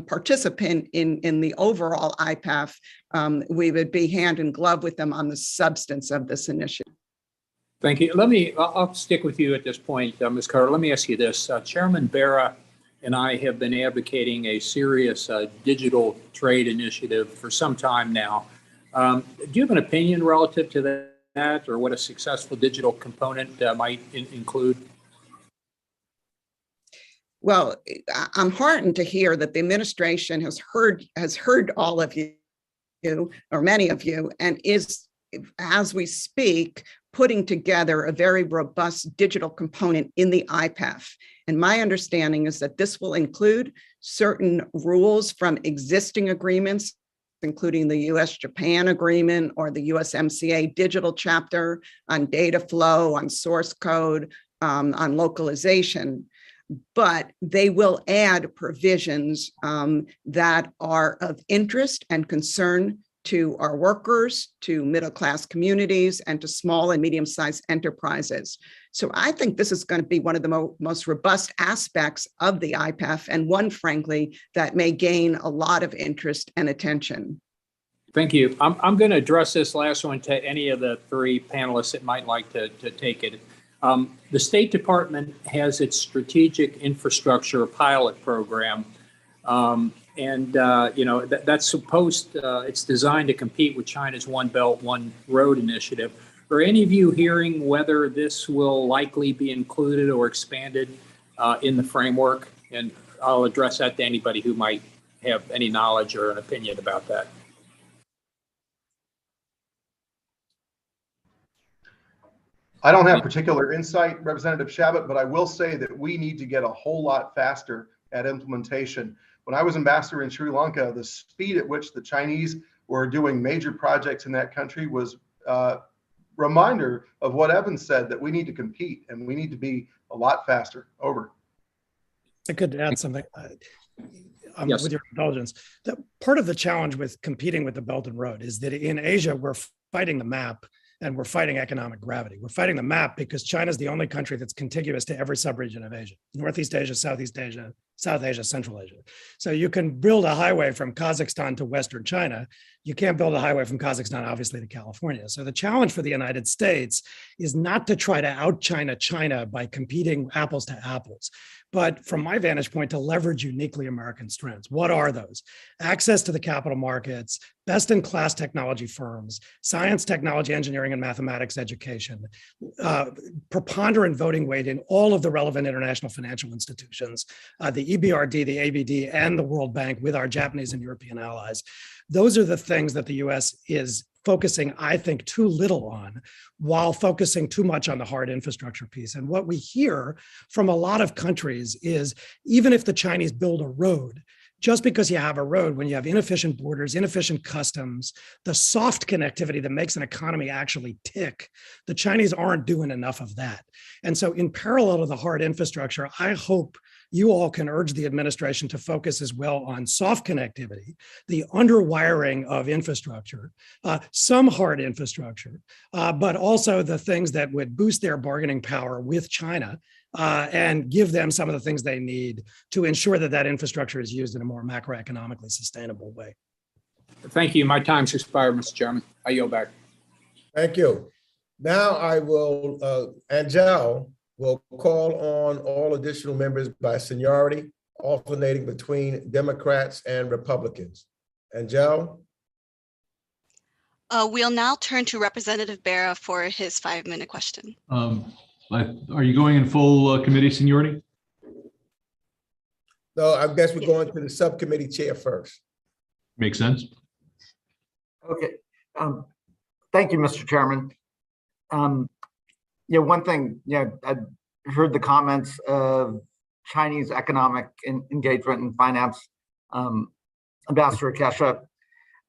participant in the overall IPEF, we would be hand in glove with them on the substance of this initiative. Thank you. I'll stick with you at this point, Ms. Carter. Let me ask you this. Chairman Barra and I have been advocating a serious digital trade initiative for some time now. Do you have an opinion relative to that or what a successful digital component might include? Well, I'm heartened to hear that the administration has heard all of you, or many of you, and is, as we speak, putting together a very robust digital component in the IPEF. And my understanding is that this will include certain rules from existing agreements, including the US-Japan agreement or the USMCA digital chapter on data flow, on source code, on localization. But they will add provisions that are of interest and concern to our workers, to middle-class communities, and to small and medium-sized enterprises. So I think this is going to be one of the most robust aspects of the IPEF, and one, frankly, that may gain a lot of interest and attention. Thank you. I'm going to address this last one to any of the three panelists that might like to take it. The State Department has its Strategic Infrastructure Pilot Program. That's it's designed to compete with China's One Belt, One Road initiative. Are any of you hearing whether this will likely be included or expanded in the framework? And I'll address that to anybody who might have any knowledge or an opinion about that. I don't have particular insight, Representative Shabbat, but I will say that we need to get a whole lot faster at implementation. When I was ambassador in Sri Lanka, the speed at which the Chinese were doing major projects in that country was a reminder of what Evan said, that we need to compete and we need to be a lot faster. Over. I could add something. Yes. With your indulgence, that part of the challenge with competing with the Belt and Road is that in Asia, we're fighting the map and we're fighting economic gravity. We're fighting the map because China is the only country that's contiguous to every subregion of Asia: Northeast Asia, Southeast Asia, South Asia, Central Asia. So you can build a highway from Kazakhstan to Western China. You can't build a highway from Kazakhstan, obviously, to California. So the challenge for the United States is not to try to out-China China by competing apples to apples, but from my vantage point, to leverage uniquely American strengths. What are those? Access to the capital markets, best-in-class technology firms, science, technology, engineering, and mathematics education, preponderant voting weight in all of the relevant international financial institutions, the EBRD, the ABD, and the World Bank with our Japanese and European allies. Those are the things that the US is focusing, I think, too little on, while focusing too much on the hard infrastructure piece. And what we hear from a lot of countries is, even if the Chinese build a road, just because you have a road, when you have inefficient borders, inefficient customs, the soft connectivity that makes an economy actually tick, the Chinese aren't doing enough of that. And so in parallel to the hard infrastructure, I hope you all can urge the administration to focus as well on soft connectivity, the underwiring of infrastructure, some hard infrastructure, but also the things that would boost their bargaining power with China and give them some of the things they need to ensure that that infrastructure is used in a more macroeconomically sustainable way. Thank you. My time's expired, Mr. Chairman. I yield back. Thank you. Now I will, Angel will call on all additional members by seniority, alternating between Democrats and Republicans. Angel? We'll now turn to Representative Berra for his 5-minute question. Are you going in full committee seniority? No, I guess we're going to the subcommittee chair first. Makes sense. Okay. Thank you, Mr. Chairman. One thing, I heard the comments of Chinese economic engagement and finance. Ambassador Keshap,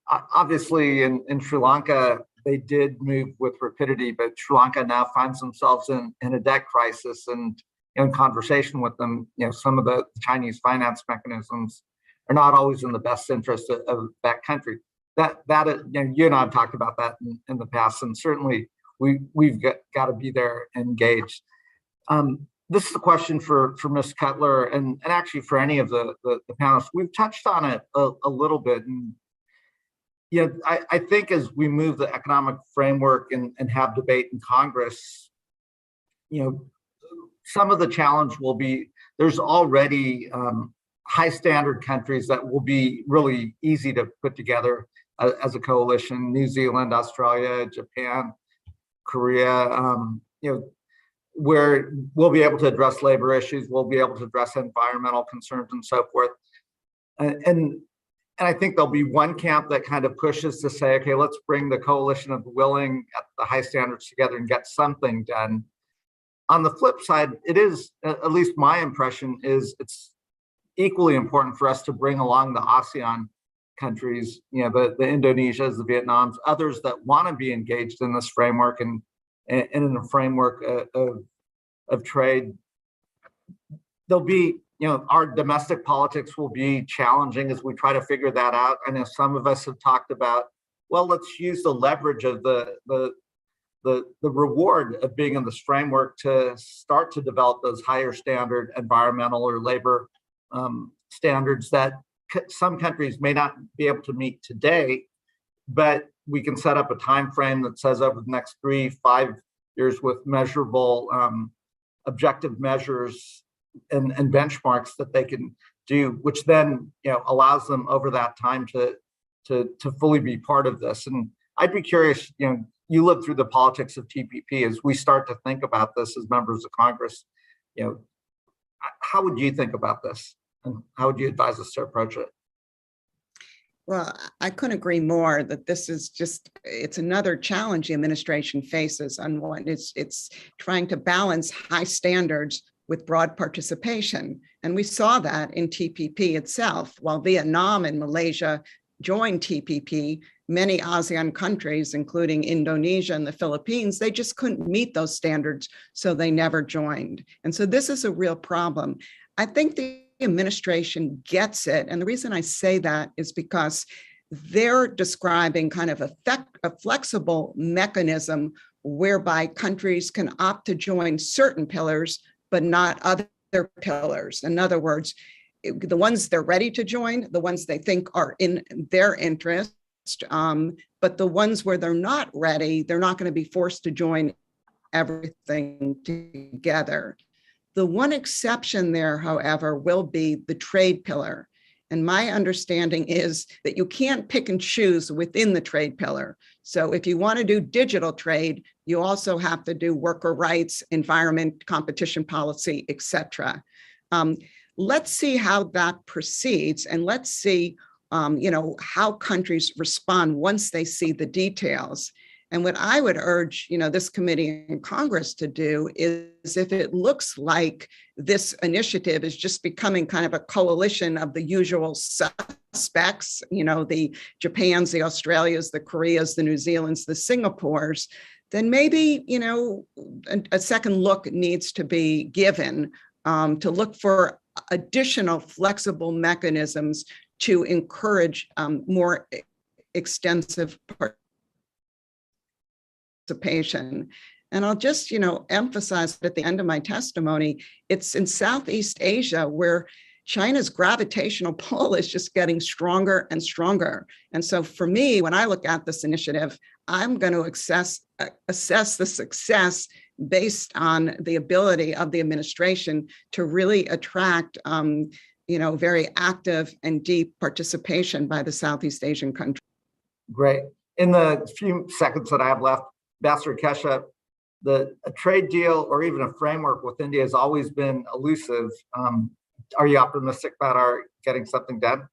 obviously in Sri Lanka, they did move with rapidity, but Sri Lanka now finds themselves in a debt crisis, and in conversation with them, some of the Chinese finance mechanisms are not always in the best interest of that country. That you and I have talked about that in the past, and certainly we've got to be there engaged. This is a question for Ms. Cutler and actually for any of the panelists. We've touched on it a little bit, and I think as we move the economic framework and have debate in Congress, some of the challenge will be there's already high standard countries that will be really easy to put together as a coalition: New Zealand, Australia, Japan, Korea. where we'll be able to address labor issues, we'll be able to address environmental concerns and so forth. And I think there'll be one camp that kind of pushes to say, okay, let's bring the coalition of the willing at the high standards together and get something done. On the flip side, it is, at least my impression is, it's equally important for us to bring along the ASEAN countries, you know, the Indonesias, the Vietnams, others that want to be engaged in this framework and in a framework of trade. There'll be, you know, our domestic politics will be challenging as we try to figure that out. I know some of us have talked about, well, let's use the leverage of the reward of being in this framework to start to develop those higher standard environmental or labor standards that some countries may not be able to meet today, but we can set up a time frame that says over the next 3-5 years with measurable objective measures and benchmarks that they can do, which then, you know, allows them over that time to fully be part of this. And I'd be curious, you know, you lived through the politics of TPP. As we start to think about this as members of Congress, you know, how would you think about this, and how would you advise us to approach it? Well, I couldn't agree more that this is just, it's another challenge the administration faces on what it's trying to balance high standards with broad participation. And we saw that in TPP itself. While Vietnam and Malaysia joined TPP, many ASEAN countries, including Indonesia and the Philippines, they just couldn't meet those standards, so they never joined. And so this is a real problem. I think the administration gets it. And the reason I say that is because they're describing kind of a flexible mechanism whereby countries can opt to join certain pillars, but not other pillars. In other words, the ones they're ready to join, the ones they think are in their interest, but the ones where they're not ready, they're not going to be forced to join everything together. The one exception there, however, will be the trade pillar. And my understanding is that you can't pick and choose within the trade pillar. So if you want to do digital trade, you also have to do worker rights, environment, competition policy, et cetera. Let's see how that proceeds, and let's see you know, how countries respond once they see the details. And what I would urge, you know, this committee in Congress to do is, if it looks like this initiative is just becoming kind of a coalition of the usual suspects, you know, the Japans, the Australias, the Koreas, the New Zealands, the Singapores, then maybe, you know, a second look needs to be given to look for additional flexible mechanisms to encourage more extensive participation. And I'll just, you know, emphasize at the end of my testimony, it's in Southeast Asia where China's gravitational pull is just getting stronger and stronger. And so for me, when I look at this initiative, I'm going to assess the success based on the ability of the administration to really attract you know, very active and deep participation by the Southeast Asian countries. Great. In the few seconds that I have left, Ambassador Keshap, a trade deal or even a framework with India has always been elusive. Are you optimistic about our getting something done?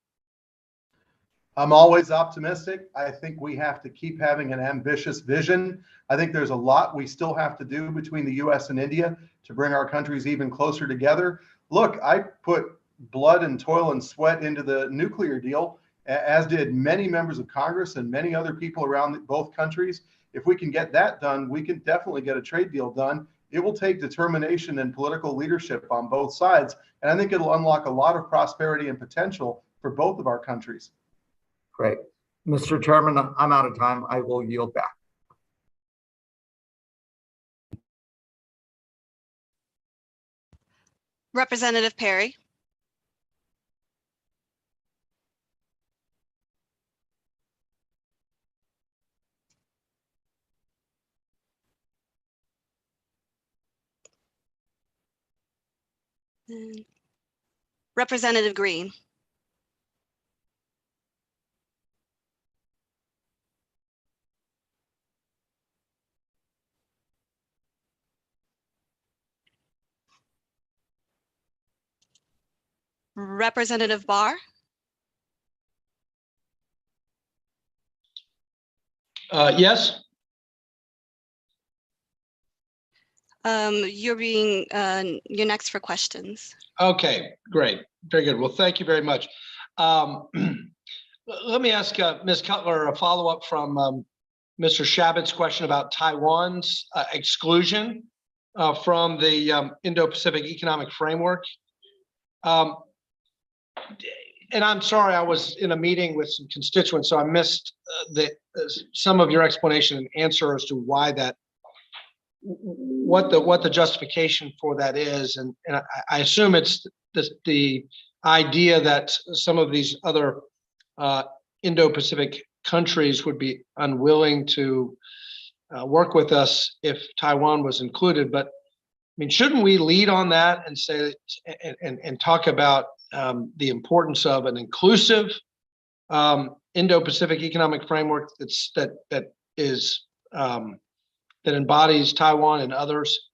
I'm always optimistic. I think we have to keep having an ambitious vision. I think there's a lot we still have to do between the US and India to bring our countries even closer together. Look, I put blood and toil and sweat into the nuclear deal, as did many members of Congress and many other people around both countries. If we can get that done, we can definitely get a trade deal done. It will take determination and political leadership on both sides. And I think it'll unlock a lot of prosperity and potential for both of our countries. Great. Mr. Chairman, I'm out of time. I will yield back. Representative Perry. Representative Green. Representative Barr, Yes. you're next for questions. Okay, great. Very good. Well, thank you very much. Let me ask Ms. Cutler a follow-up from Mr. Shabbat's question about Taiwan's exclusion from the Indo-Pacific Economic Framework. And I'm sorry, I was in a meeting with some constituents, so I missed some of your explanation and answer as to why that, what the justification for that is, and I assume it's the idea that some of these other Indo-Pacific countries would be unwilling to work with us if Taiwan was included. But I mean, shouldn't we lead on that and say and talk about the importance of an inclusive Indo-Pacific economic framework that embodies Taiwan and others?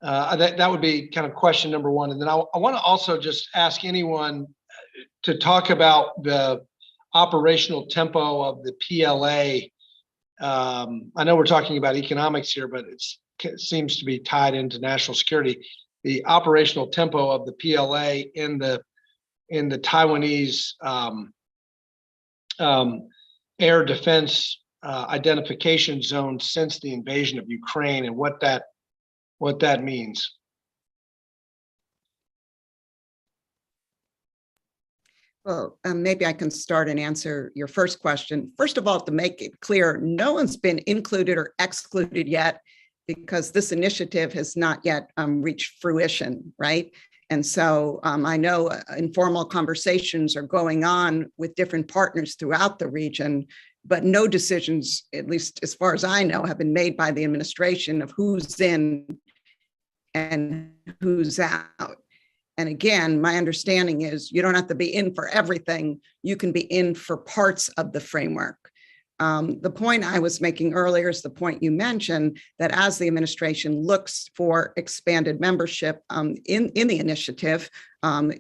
That would be kind of question number one. And then I want to also just ask anyone to talk about the operational tempo of the PLA. I know we're talking about economics here, but it seems to be tied into national security. The operational tempo of the PLA in the Taiwanese air defense identification zone since the invasion of Ukraine, and what that means. Well, maybe I can start and answer your first question. First of all, to make it clear, no one's been included or excluded yet, because this initiative has not yet reached fruition, right? And so I know informal conversations are going on with different partners throughout the region, but no decisions, at least as far as I know, have been made by the administration of who's in and who's out. And again, my understanding is you don't have to be in for everything. You can be in for parts of the framework. The point I was making earlier is the point you mentioned, that as the administration looks for expanded membership in the initiative,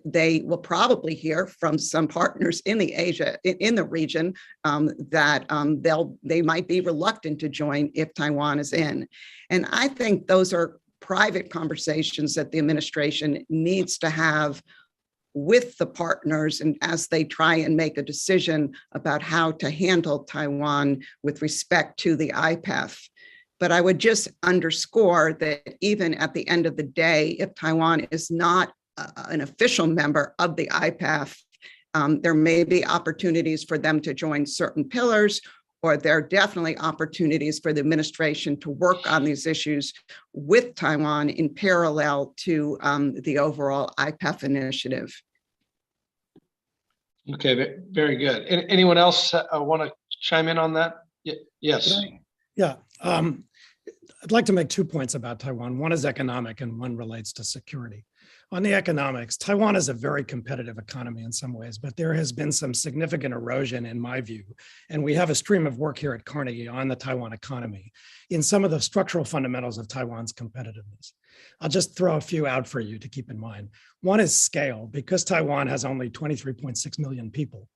they will probably hear from some partners in the region that they might be reluctant to join if Taiwan is in. And I think those are private conversations that the administration needs to have with the partners, and as they try and make a decision about how to handle Taiwan with respect to the IPEF. But I would just underscore that even at the end of the day, if Taiwan is not an official member of the IPEF, there may be opportunities for them to join certain pillars, or there are definitely opportunities for the administration to work on these issues with Taiwan in parallel to the overall IPEF initiative. Okay, very good. Anyone else want to chime in on that? Yes. Yeah, I'd like to make 2 points about Taiwan. One is economic and one relates to security. On the economics, Taiwan is a very competitive economy in some ways, but there has been some significant erosion in my view. And we have a stream of work here at Carnegie on the Taiwan economy in some of the structural fundamentals of Taiwan's competitiveness. I'll just throw a few out for you to keep in mind. One is scale. Because Taiwan has only 23.6 million people,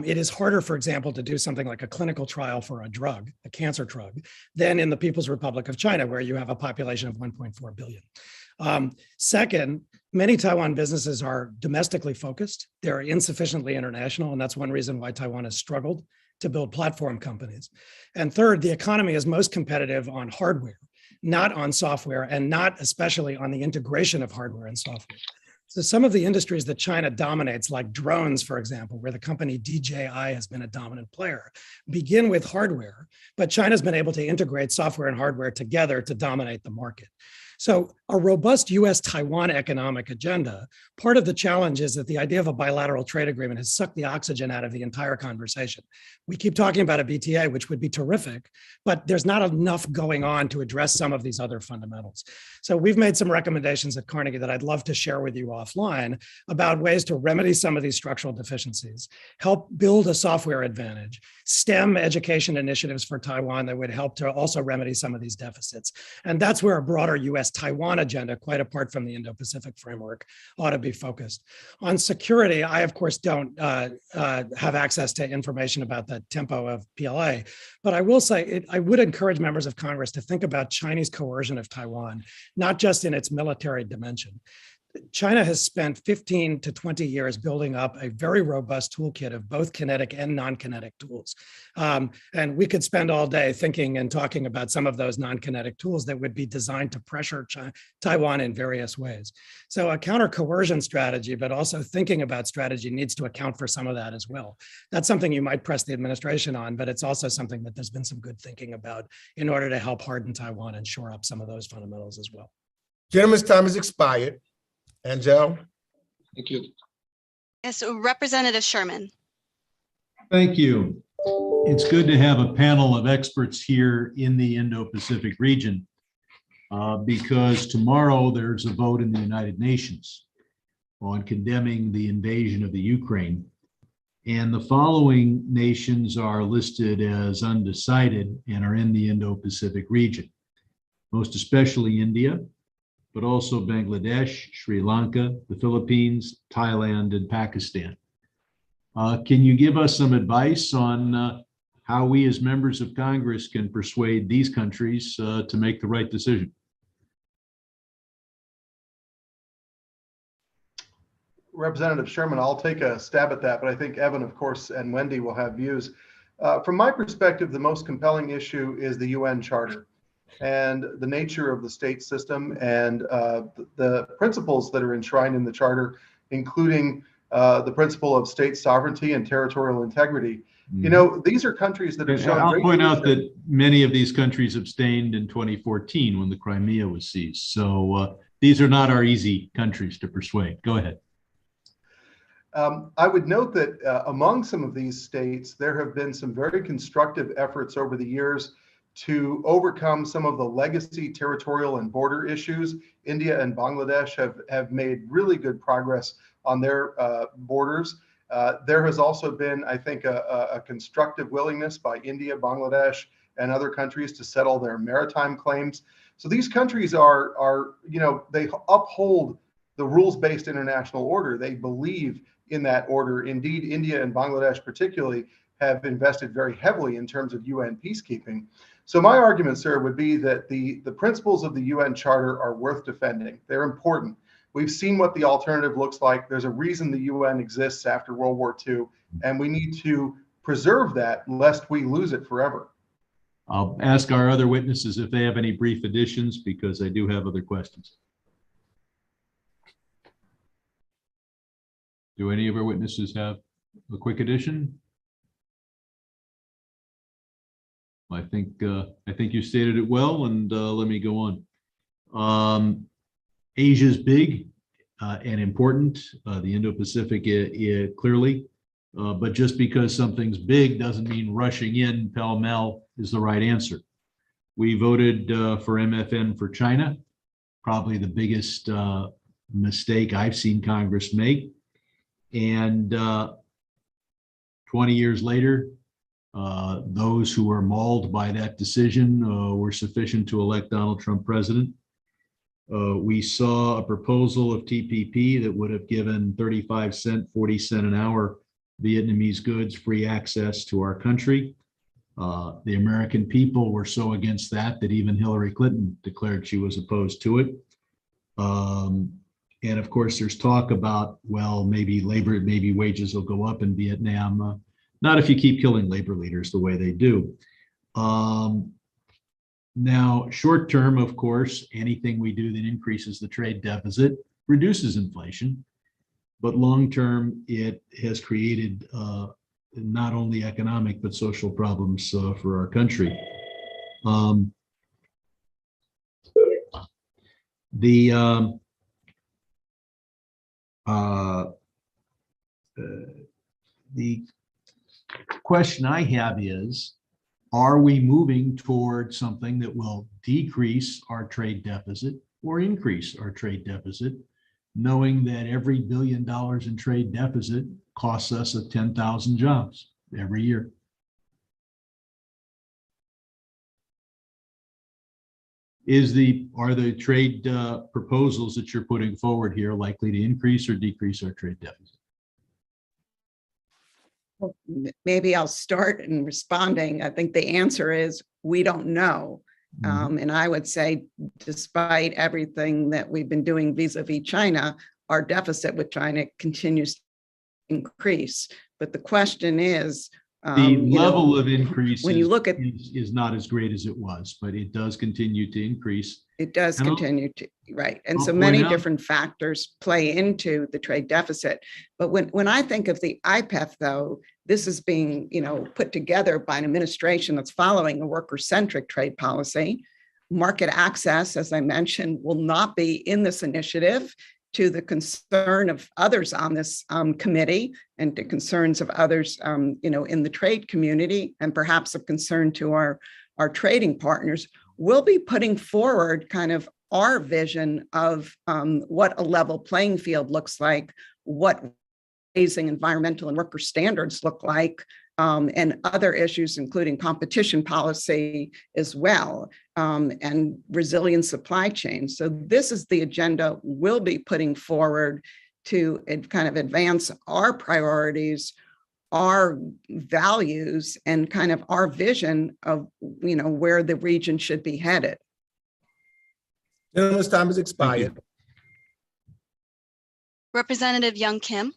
it is harder, for example, to do something like a clinical trial for a drug, a cancer drug, than in the People's Republic of China, where you have a population of 1.4 billion. Second, many Taiwan businesses are domestically focused. They're insufficiently international, and that's one reason why Taiwan has struggled to build platform companies. And third, the economy is most competitive on hardware, not on software, and not especially on the integration of hardware and software. So some of the industries that China dominates, like drones, for example, where the company DJI has been a dominant player, begin with hardware, but China's been able to integrate software and hardware together to dominate the market. So a robust US-Taiwan economic agenda, part of the challenge is that the idea of a bilateral trade agreement has sucked the oxygen out of the entire conversation. We keep talking about a BTA, which would be terrific, but there's not enough going on to address some of these other fundamentals. So we've made some recommendations at Carnegie that I'd love to share with you offline about ways to remedy some of these structural deficiencies, help build a software advantage, STEM education initiatives for Taiwan that would help to also remedy some of these deficits. And that's where a broader US US-Taiwan agenda, quite apart from the Indo-Pacific framework, ought to be focused. On security, I, of course, don't have access to information about the tempo of PLA, but I will say I would encourage members of Congress to think about Chinese coercion of Taiwan, not just in its military dimension. China has spent 15 to 20 years building up a very robust toolkit of both kinetic and non-kinetic tools. And we could spend all day thinking and talking about some of those non-kinetic tools that would be designed to pressure Taiwan in various ways. So a counter-coercion strategy, but also thinking about strategy, needs to account for some of that as well. That's something you might press the administration on, but it's also something that there's been some good thinking about in order to help harden Taiwan and shore up some of those fundamentals as well. Gentleman's time has expired. Angel? Thank you. Yes, Representative Sherman. Thank you. It's good to have a panel of experts here in the Indo-Pacific region because tomorrow there's a vote in the United Nations on condemning the invasion of the Ukraine. And the following nations are listed as undecided and are in the Indo-Pacific region, most especially India, but also Bangladesh, Sri Lanka, the Philippines, Thailand, and Pakistan. Can you give us some advice on how we as members of Congress can persuade these countries to make the right decision? Representative Sherman, I'll take a stab at that, but I think Evan, of course, and Wendy will have views. From my perspective, the most compelling issue is the UN Charter and the nature of the state system and the principles that are enshrined in the charter, including the principle of state sovereignty and territorial integrity. You know, these are countries that have shown. I'll point out that many of these countries abstained in 2014 when the Crimea was seized. So these are not our easy countries to persuade. Go ahead. I would note that among some of these states, there have been some very constructive efforts over the years to overcome some of the legacy territorial and border issues. India and Bangladesh have made really good progress on their borders. There has also been, I think, a constructive willingness by India, Bangladesh, and other countries to settle their maritime claims. So these countries are, you know, they uphold the rules-based international order. They believe in that order. Indeed, India and Bangladesh particularly have invested very heavily in terms of UN peacekeeping. So my argument, sir, would be that the principles of the UN Charter are worth defending. They're important. We've seen what the alternative looks like. There's a reason the UN exists after World War II, and we need to preserve that lest we lose it forever. I'll ask our other witnesses if they have any brief additions because I do have other questions. Do any of our witnesses have a quick addition? I think you stated it well, and let me go on. Asia's big and important. The Indo-Pacific clearly, but just because something's big doesn't mean rushing in pell-mell is the right answer. We voted for MFN for China, probably the biggest mistake I've seen Congress make. And 20 years later, those who were mauled by that decision were sufficient to elect Donald Trump president. We saw a proposal of TPP that would have given 35 cent, 40 cent an hour Vietnamese goods free access to our country. The American people were so against that even Hillary Clinton declared she was opposed to it. And of course, there's talk about, well, maybe wages will go up in Vietnam. Not if you keep killing labor leaders the way they do. Now, short term, of course, anything we do that increases the trade deficit reduces inflation. But long term, it has created not only economic, but social problems for our country. The question I have is, are we moving toward something that will decrease our trade deficit or increase our trade deficit, knowing that every $1 billion in trade deficit costs us 10,000 jobs every year? Are the trade proposals that you're putting forward here likely to increase or decrease our trade deficit? Maybe I'll start in responding. I think the answer is we don't know. And I would say, despite everything that we've been doing vis-a-vis China, our deficit with China continues to increase. But the question is, the level of increase when you look at is not as great as it was, but it does continue to increase. It does And continue to, right. And I'll so point many out- different factors play into the trade deficit. But when I think of the IPEF, though, this is being, put together by an administration that's following a worker-centric trade policy. Market access, as I mentioned, will not be in this initiative, to the concern of others on this committee and to concerns of others, in the trade community, and perhaps of concern to our trading partners. We'll be putting forward kind of our vision of what a level playing field looks like, what raising environmental and worker standards look like, and other issues, including competition policy as well, and resilient supply chains. So this is the agenda we'll be putting forward to kind of advance our priorities, our values, and kind of our vision of, where the region should be headed. Gentleman's time has expired. Representative Young Kim.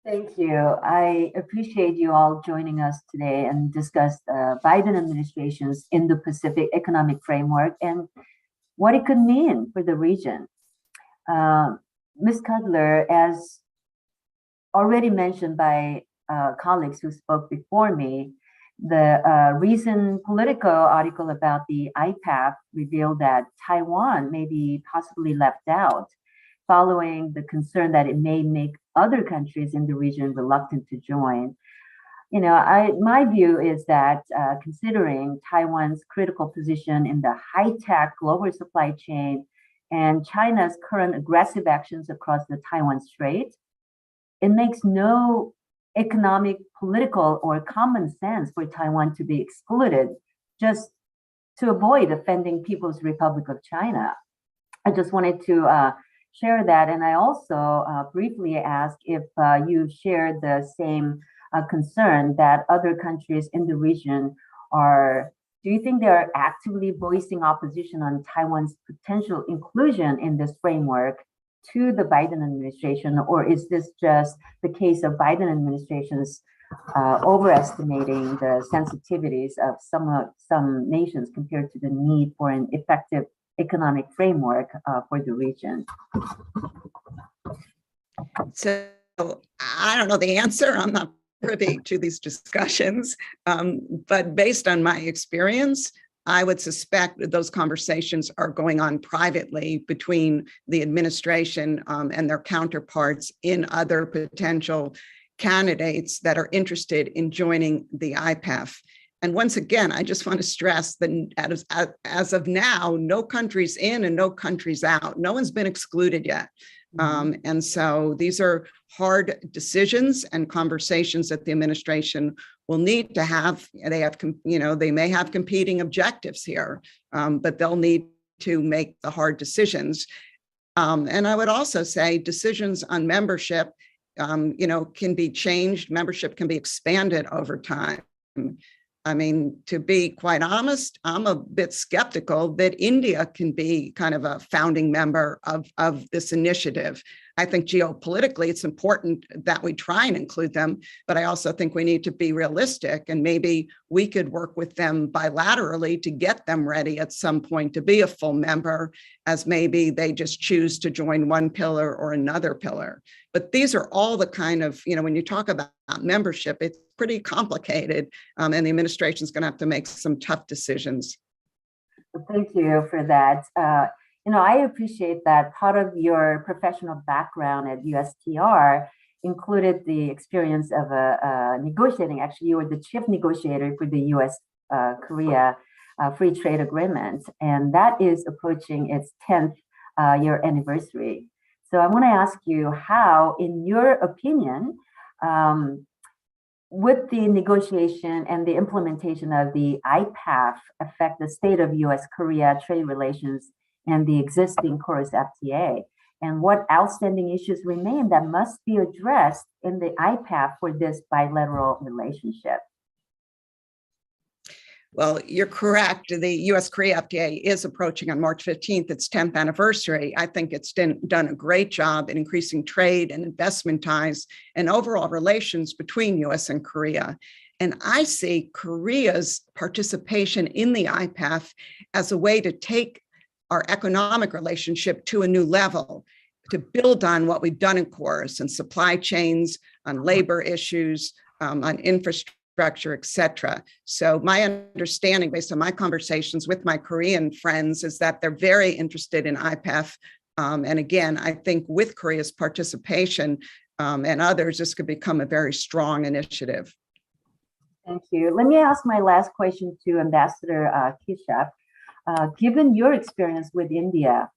Thank you. I appreciate you all joining us today and discuss the Biden administration's Indo-Pacific economic framework and what it could mean for the region. Ms. Cutler, as already mentioned by colleagues who spoke before me, the recent Politico article about the IPAF revealed that Taiwan may be possibly left out, following the concern that it may make other countries in the region reluctant to join. My view is that considering Taiwan's critical position in the high-tech global supply chain and China's current aggressive actions across the Taiwan Strait, it makes no economic, political, or common sense for Taiwan to be excluded just to avoid offending People's Republic of China. I just wanted to share that. And I also briefly ask if you shared the same concern that other countries in the region do you think they are actively voicing opposition on Taiwan's potential inclusion in this framework to the Biden administration, or is this just the case of Biden administration's overestimating the sensitivities of some nations compared to the need for an effective economic framework for the region? So I don't know the answer. I'm not privy to these discussions, but based on my experience, I would suspect that those conversations are going on privately between the administration and their counterparts in other potential candidates that are interested in joining the IPEF. And once again, I just want to stress that as of now, no country's in and no country's out. No one's been excluded yet. And so these are hard decisions and conversations that the administration will need to have. They may have competing objectives here, but they'll need to make the hard decisions. And I would also say decisions on membership, can be changed. Membership can be expanded over time. I mean, to be quite honest, I'm a bit skeptical that India can be kind of a founding member of this initiative. I think geopolitically, it's important that we try and include them, but I also think we need to be realistic, and maybe we could work with them bilaterally to get them ready at some point to be a full member, as maybe they just choose to join one pillar or another pillar. But these are all the kind of, when you talk about membership, it's pretty complicated, and the administration is going to have to make some tough decisions. Thank you for that. I appreciate that part of your professional background at USTR included the experience of negotiating. Actually, you were the chief negotiator for the US-Korea Free Trade Agreement, and that is approaching its 10th year anniversary. So I want to ask you how, in your opinion, would the negotiation and the implementation of the IPAF affect the state of U.S.-Korea trade relations and the existing KORUS FTA? And what outstanding issues remain that must be addressed in the IPAF for this bilateral relationship? Well, you're correct. The US-Korea FTA is approaching on March 15th, its 10th anniversary. I think it's done a great job in increasing trade and investment ties and overall relations between US and Korea. And I see Korea's participation in the IPAF as a way to take our economic relationship to a new level, to build on what we've done in KORUS and supply chains, on labor issues, on infrastructure, et cetera. So my understanding, based on my conversations with my Korean friends, is that they're very interested in IPAF. And again, I think with Korea's participation and others, this could become a very strong initiative. Thank you. Let me ask my last question to Ambassador Keshap. Given your experience with India,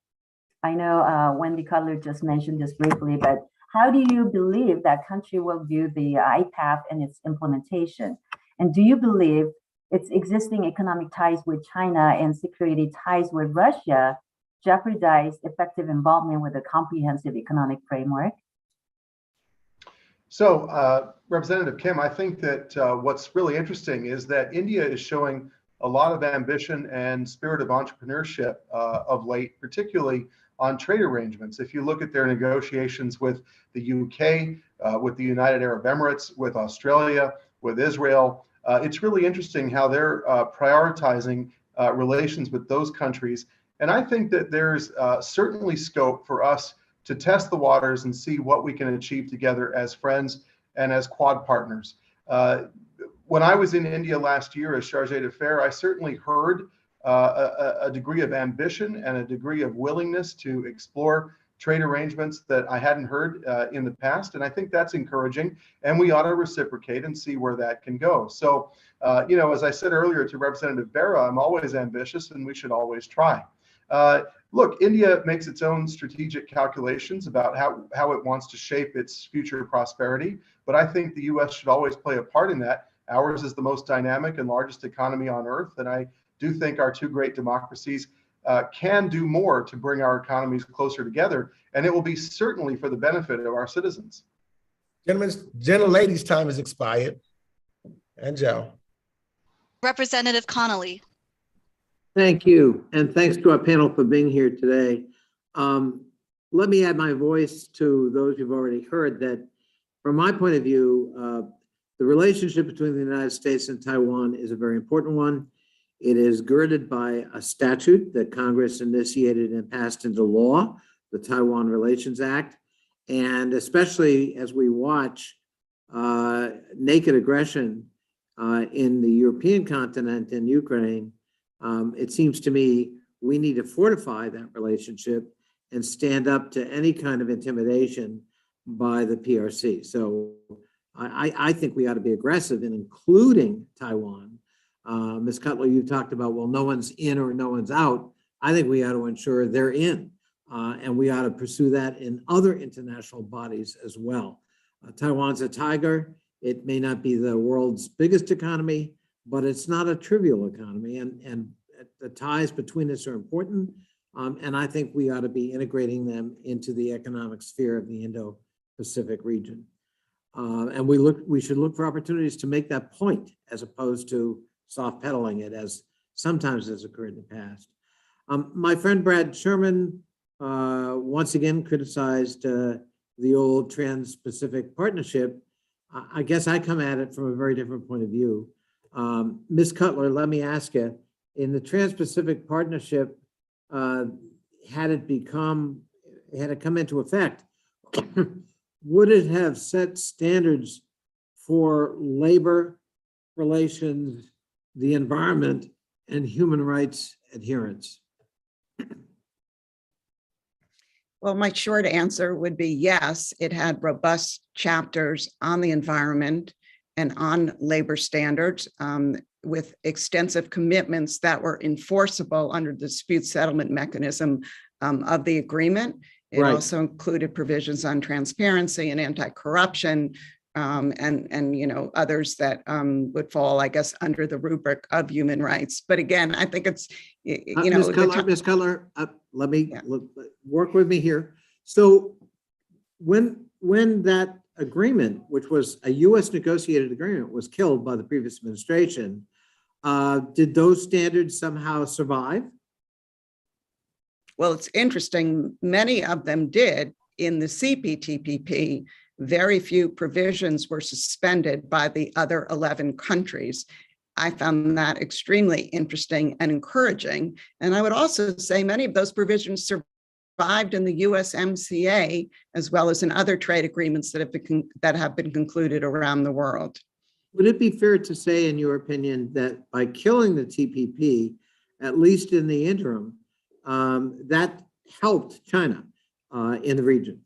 I know Wendy Cutler just mentioned this briefly, but how do you believe that country will view the IPAF and its implementation? And do you believe its existing economic ties with China and security ties with Russia jeopardize effective involvement with a comprehensive economic framework? So, Representative Kim, I think that what's really interesting is that India is showing a lot of ambition and spirit of entrepreneurship of late, particularly on trade arrangements. If you look at their negotiations with the UK, with the United Arab Emirates, with Australia, with Israel, it's really interesting how they're prioritizing relations with those countries. And I think that there's certainly scope for us to test the waters and see what we can achieve together as friends and as Quad partners. When I was in India last year as Chargé d'Affaires, I certainly heard a degree of ambition and a degree of willingness to explore trade arrangements that I hadn't heard in the past. And I think that's encouraging. And we ought to reciprocate and see where that can go. So, as I said earlier to Representative Bera, I'm always ambitious and we should always try. Look, India makes its own strategic calculations about how it wants to shape its future prosperity. But I think the U.S. should always play a part in that. Ours is the most dynamic and largest economy on earth. And I do think our two great democracies can do more to bring our economies closer together. And it will be certainly for the benefit of our citizens. Gentlelady's time has expired. And Joe. Representative Connolly. Thank you. And thanks to our panel for being here today. Let me add my voice to those you've already heard that from my point of view, the relationship between the United States and Taiwan is a very important one. It is girded by a statute that Congress initiated and passed into law, the Taiwan Relations Act. And especially as we watch naked aggression in the European continent and Ukraine, it seems to me we need to fortify that relationship and stand up to any kind of intimidation by the PRC. So I think we ought to be aggressive in including Taiwan. Ms. Cutler, you talked about, well, no one's in or no one's out. I think we ought to ensure they're in, and we ought to pursue that in other international bodies as well. Taiwan's a tiger. It may not be the world's biggest economy, but it's not a trivial economy, and the ties between us are important. And I think we ought to be integrating them into the economic sphere of the Indo-Pacific region. And we should look for opportunities to make that point as opposed to soft pedaling it, as sometimes has occurred in the past. My friend Brad Sherman once again criticized the old Trans-Pacific Partnership. I guess I come at it from a very different point of view. Ms. Cutler, let me ask you, in the Trans-Pacific Partnership, had it come into effect, would it have set standards for labor relations, the environment, and human rights adherence? Well, my short answer would be yes. It had robust chapters on the environment and on labor standards with extensive commitments that were enforceable under the dispute settlement mechanism of the agreement. It also included provisions on transparency and anti-corruption, and others that would fall, I guess, under the rubric of human rights. But again, I think it's Ms. Cutler, let me work with me here. So when that agreement, which was a U.S. negotiated agreement, was killed by the previous administration, did those standards somehow survive? Well, it's interesting. Many of them did. In the CPTPP, very few provisions were suspended by the other 11 countries. I found that extremely interesting and encouraging. And I would also say many of those provisions survived in the USMCA, as well as in other trade agreements that have been concluded around the world. Would it be fair to say, in your opinion, that by killing the TPP, at least in the interim, that helped China in the region?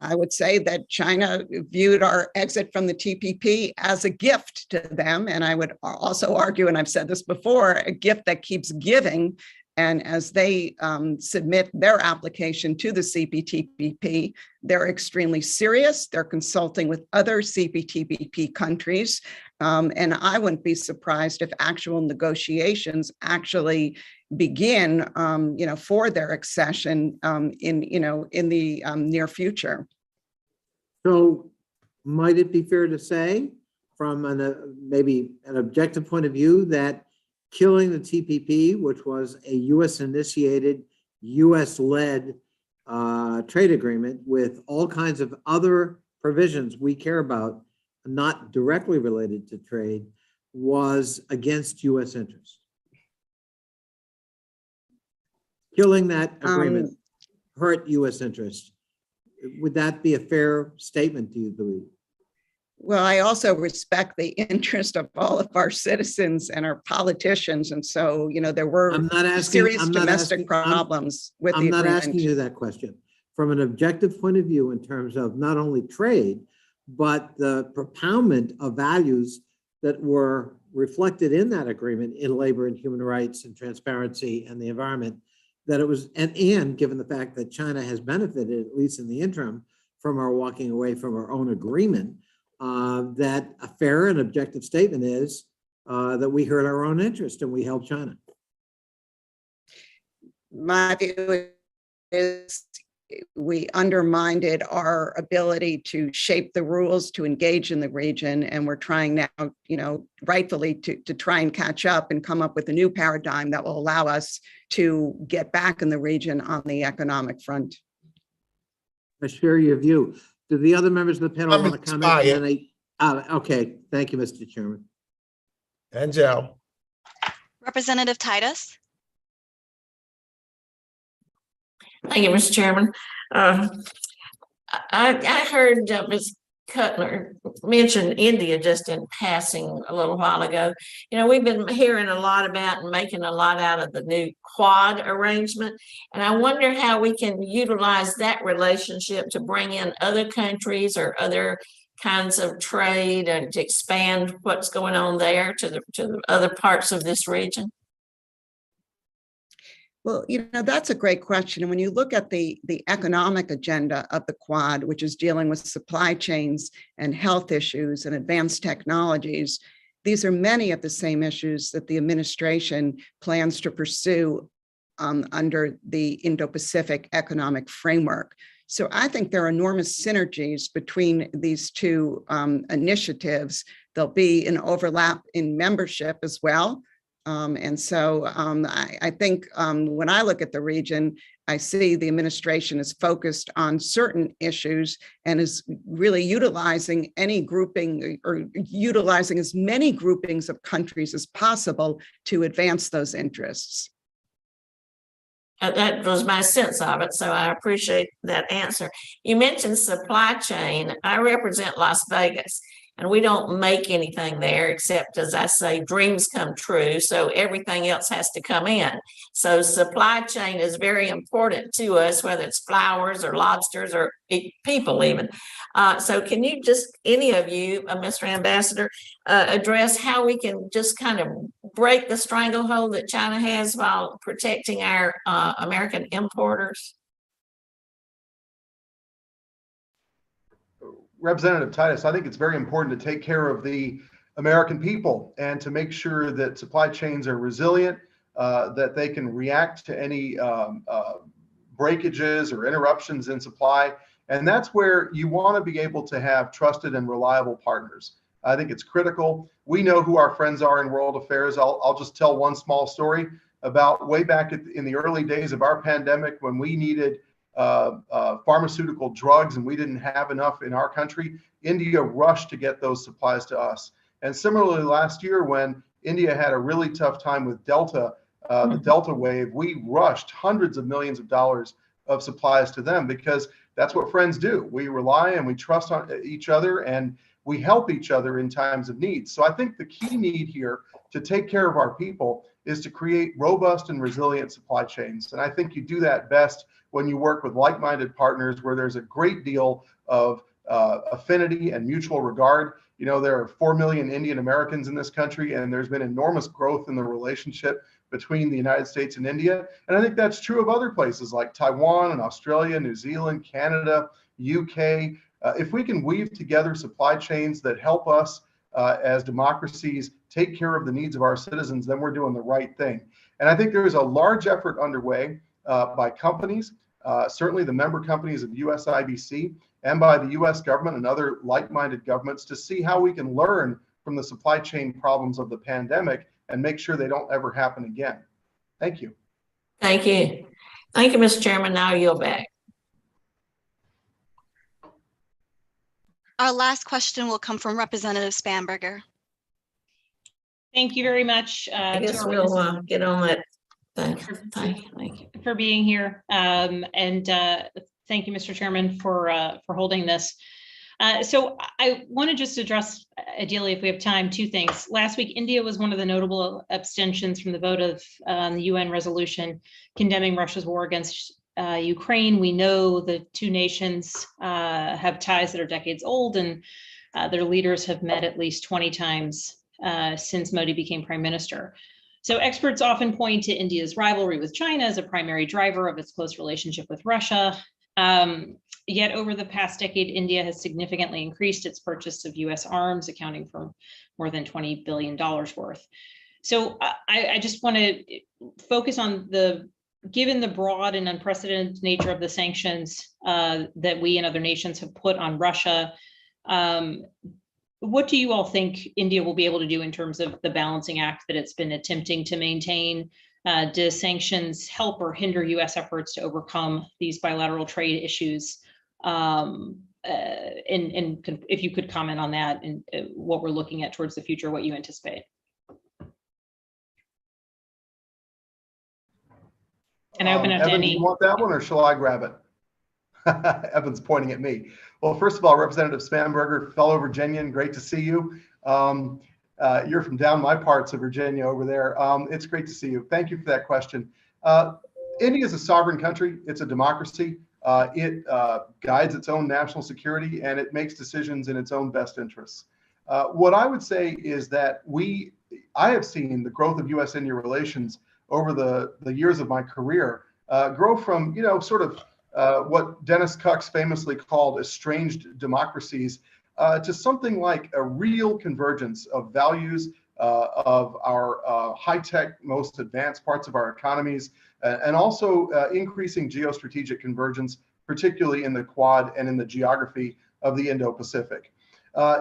I would say that China viewed our exit from the TPP as a gift to them. And I would also argue, and I've said this before, a gift that keeps giving. And as they submit their application to the CPTPP, they're extremely serious. They're consulting with other CPTPP countries. And I wouldn't be surprised if actual negotiations actually begin, for their accession in the near future. So might it be fair to say, from maybe an objective point of view, that killing the TPP, which was a U.S.-initiated, U.S.-led trade agreement with all kinds of other provisions we care about, not directly related to trade, was against U.S. interests? Killing that agreement hurt U.S. interests. Would that be a fair statement, do you believe? Well, I also respect the interest of all of our citizens and our politicians. And so, there were serious domestic problems with the agreement. I'm not asking you that question. From an objective point of view, in terms of not only trade, but the propoundment of values that were reflected in that agreement in labor and human rights and transparency and the environment, that it was, and given the fact that China has benefited, at least in the interim, from our walking away from our own agreement, that a fair and objective statement is that we hurt our own interest and we helped China. My view is we undermined our ability to shape the rules to engage in the region, and we're trying now, rightfully to try and catch up and come up with a new paradigm that will allow us to get back in the region on the economic front. I share your view. Do the other members of the panel want to comment? Okay, thank you, Mr. Chairman. Angel. Representative Titus. Thank you, Mr. Chairman. I heard Ms. Cutler mention India just in passing a little while ago. We've been hearing a lot about and making a lot out of the new Quad arrangement. And I wonder how we can utilize that relationship to bring in other countries or other kinds of trade and to expand what's going on there to the other parts of this region. Well, that's a great question. And when you look at the economic agenda of the Quad, which is dealing with supply chains and health issues and advanced technologies, these are many of the same issues that the administration plans to pursue under the Indo-Pacific economic framework. So I think there are enormous synergies between these two initiatives. There'll be an overlap in membership as well. And so I think when I look at the region, I see the administration is focused on certain issues and is really utilizing any grouping or utilizing as many groupings of countries as possible to advance those interests. That was my sense of it, so I appreciate that answer. You mentioned supply chain. I represent Las Vegas, and we don't make anything there except, as I say, dreams come true. So everything else has to come in. So supply chain is very important to us, whether it's flowers or lobsters or people even. So can you just, any of you, Mr. Ambassador, address how we can just kind of break the stranglehold that China has while protecting our American importers? Representative Titus, I think it's very important to take care of the American people and to make sure that supply chains are resilient, that they can react to any breakages or interruptions in supply. And that's where you want to be able to have trusted and reliable partners. I think it's critical. We know who our friends are in world affairs. I'll just tell one small story about way back in the early days of our pandemic when we needed pharmaceutical drugs and we didn't have enough in our country. India rushed to get those supplies to us. And similarly, last year when India had a really tough time with Delta, the Delta wave, we rushed hundreds of millions of dollars of supplies to them because that's what friends do. We rely and we trust on each other and we help each other in times of need. So I think the key need here to take care of our people is to create robust and resilient supply chains. And I think you do that best when you work with like-minded partners where there's a great deal of affinity and mutual regard. You know, there are 4 million Indian Americans in this country, and there's been enormous growth in the relationship between the United States and India. And I think that's true of other places like Taiwan and Australia, New Zealand, Canada, UK. If we can weave together supply chains that help us as democracies take care of the needs of our citizens, then we're doing the right thing. And I think there's a large effort underway by companies, certainly the member companies of USIBC, and by the US government and other like-minded governments to see how we can learn from the supply chain problems of the pandemic and make sure they don't ever happen again. Thank you. Thank you. Thank you, Mr. Chairman. Now you're back. Our last question will come from Representative Spanberger. Thank you very much. I guess we'll get on that. Thank you for being here. Thank you, Mr. Chairman, for holding this. So I want to just address, ideally, if we have time, two things. Last week, India was one of the notable abstentions from the vote of the UN resolution condemning Russia's war against Ukraine. We know the two nations have ties that are decades old, and their leaders have met at least 20 times since Modi became prime minister. So experts often point to India's rivalry with China as a primary driver of its close relationship with Russia. Yet over the past decade, India has significantly increased its purchase of US arms, accounting for more than $20 billion worth. So I just want to focus on given the broad and unprecedented nature of the sanctions that we and other nations have put on Russia, what do you all think India will be able to do in terms of the balancing act that it's been attempting to maintain? Do sanctions help or hinder US efforts to overcome these bilateral trade issues? And if you could comment on that and what we're looking at towards the future, what you anticipate. And I open it to Evan, any. do you want that one or shall I grab it? Evan's pointing at me. Well, first of all, Representative Spanberger, fellow Virginian, great to see you. You're from down my parts of Virginia over there. It's great to see you. Thank you for that question. India is a sovereign country. It's a democracy. It guides its own national security and it makes decisions in its own best interests. What I would say is that I have seen the growth of US-India relations over the years of my career grow from, sort of what Dennis Cox famously called estranged democracies to something like a real convergence of values of our high-tech, most advanced parts of our economies, and also increasing geostrategic convergence, particularly in the Quad and in the geography of the Indo-Pacific.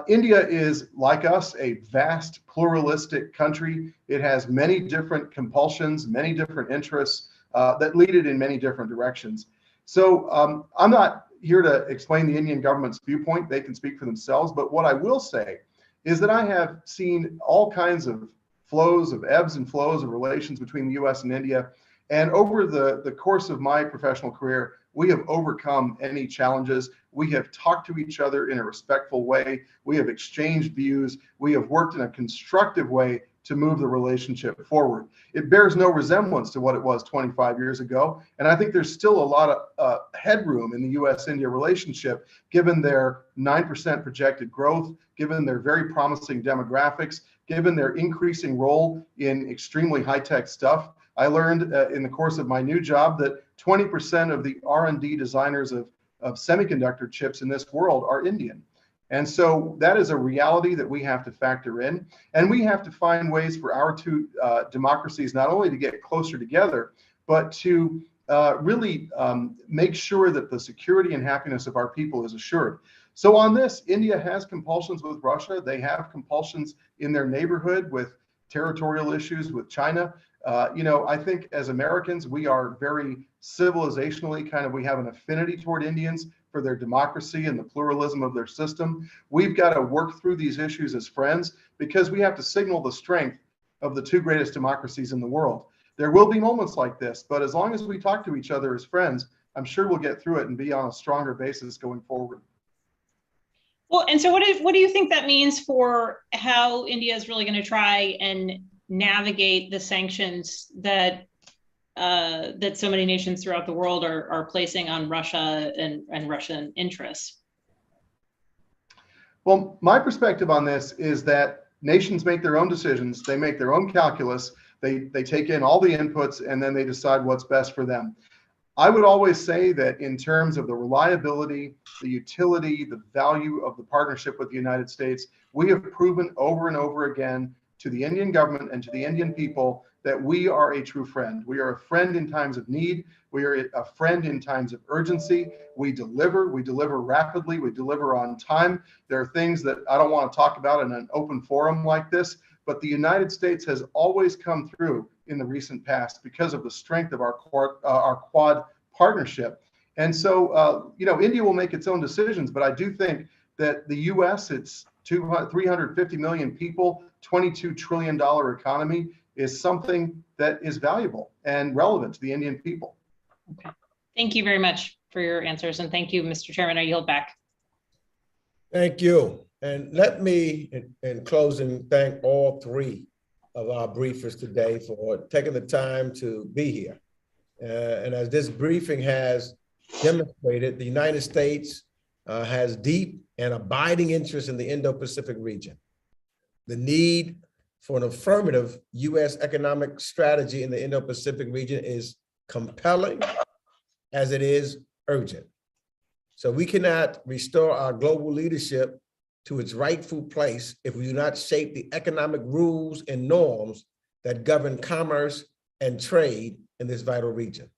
India is, like us, a vast pluralistic country. It has many different compulsions, many different interests that lead it in many different directions. So I'm not here to explain the Indian government's viewpoint. They can speak for themselves. But what I will say is that I have seen all kinds of flows of ebbs and flows of relations between the US and India. And over the course of my professional career, we have overcome any challenges. We have talked to each other in a respectful way. We have exchanged views. We have worked in a constructive way to move the relationship forward. It bears no resemblance to what it was 25 years ago. And I think there's still a lot of headroom in the US-India relationship, given their 9% projected growth, given their very promising demographics, given their increasing role in extremely high-tech stuff. I learned in the course of my new job that 20% of the R&D designers of semiconductor chips in this world are Indian. And so that is a reality that we have to factor in. And we have to find ways for our two democracies not only to get closer together, but to really make sure that the security and happiness of our people is assured. So on this, India has compulsions with Russia. They have compulsions in their neighborhood with territorial issues with China. I think as Americans, we are very civilizationally we have an affinity toward Indians for their democracy and the pluralism of their system. We've got to work through these issues as friends because we have to signal the strength of the two greatest democracies in the world. There will be moments like this, but as long as we talk to each other as friends, I'm sure we'll get through it and be on a stronger basis going forward. Well, and so what do you think that means for how India is really going to try and navigate the sanctions that that so many nations throughout the world are placing on Russia and Russian interests? Well, my perspective on this is that nations make their own decisions. They make their own calculus. They take in all the inputs and then they decide what's best for them. I would always say that in terms of the reliability, the utility, the value of the partnership with the United States, we have proven over and over again to the Indian government and to the Indian people that we are a true friend. We are a friend in times of need. We are a friend in times of urgency. We deliver rapidly, we deliver on time. There are things that I don't want to talk about in an open forum like this, but the United States has always come through in the recent past because of the strength of our Quad partnership. And so, India will make its own decisions, but I do think that the U.S., its 350 million people, $22 trillion economy is something that is valuable and relevant to the Indian people. Okay. Thank you very much for your answers. And thank you, Mr. Chairman. I yield back. Thank you. And let me, in closing, thank all three of our briefers today for taking the time to be here. And as this briefing has demonstrated, the United States has deep and abiding interest in the Indo-Pacific region. The need for an affirmative U.S. economic strategy in the Indo-Pacific region is compelling as it is urgent. So we cannot restore our global leadership to its rightful place if we do not shape the economic rules and norms that govern commerce and trade in this vital region.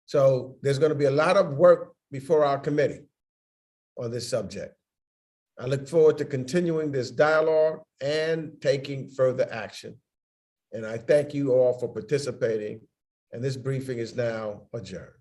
So there's going to be a lot of work before our committee on this subject. I look forward to continuing this dialogue and taking further action. And I thank you all for participating, and this briefing is now adjourned.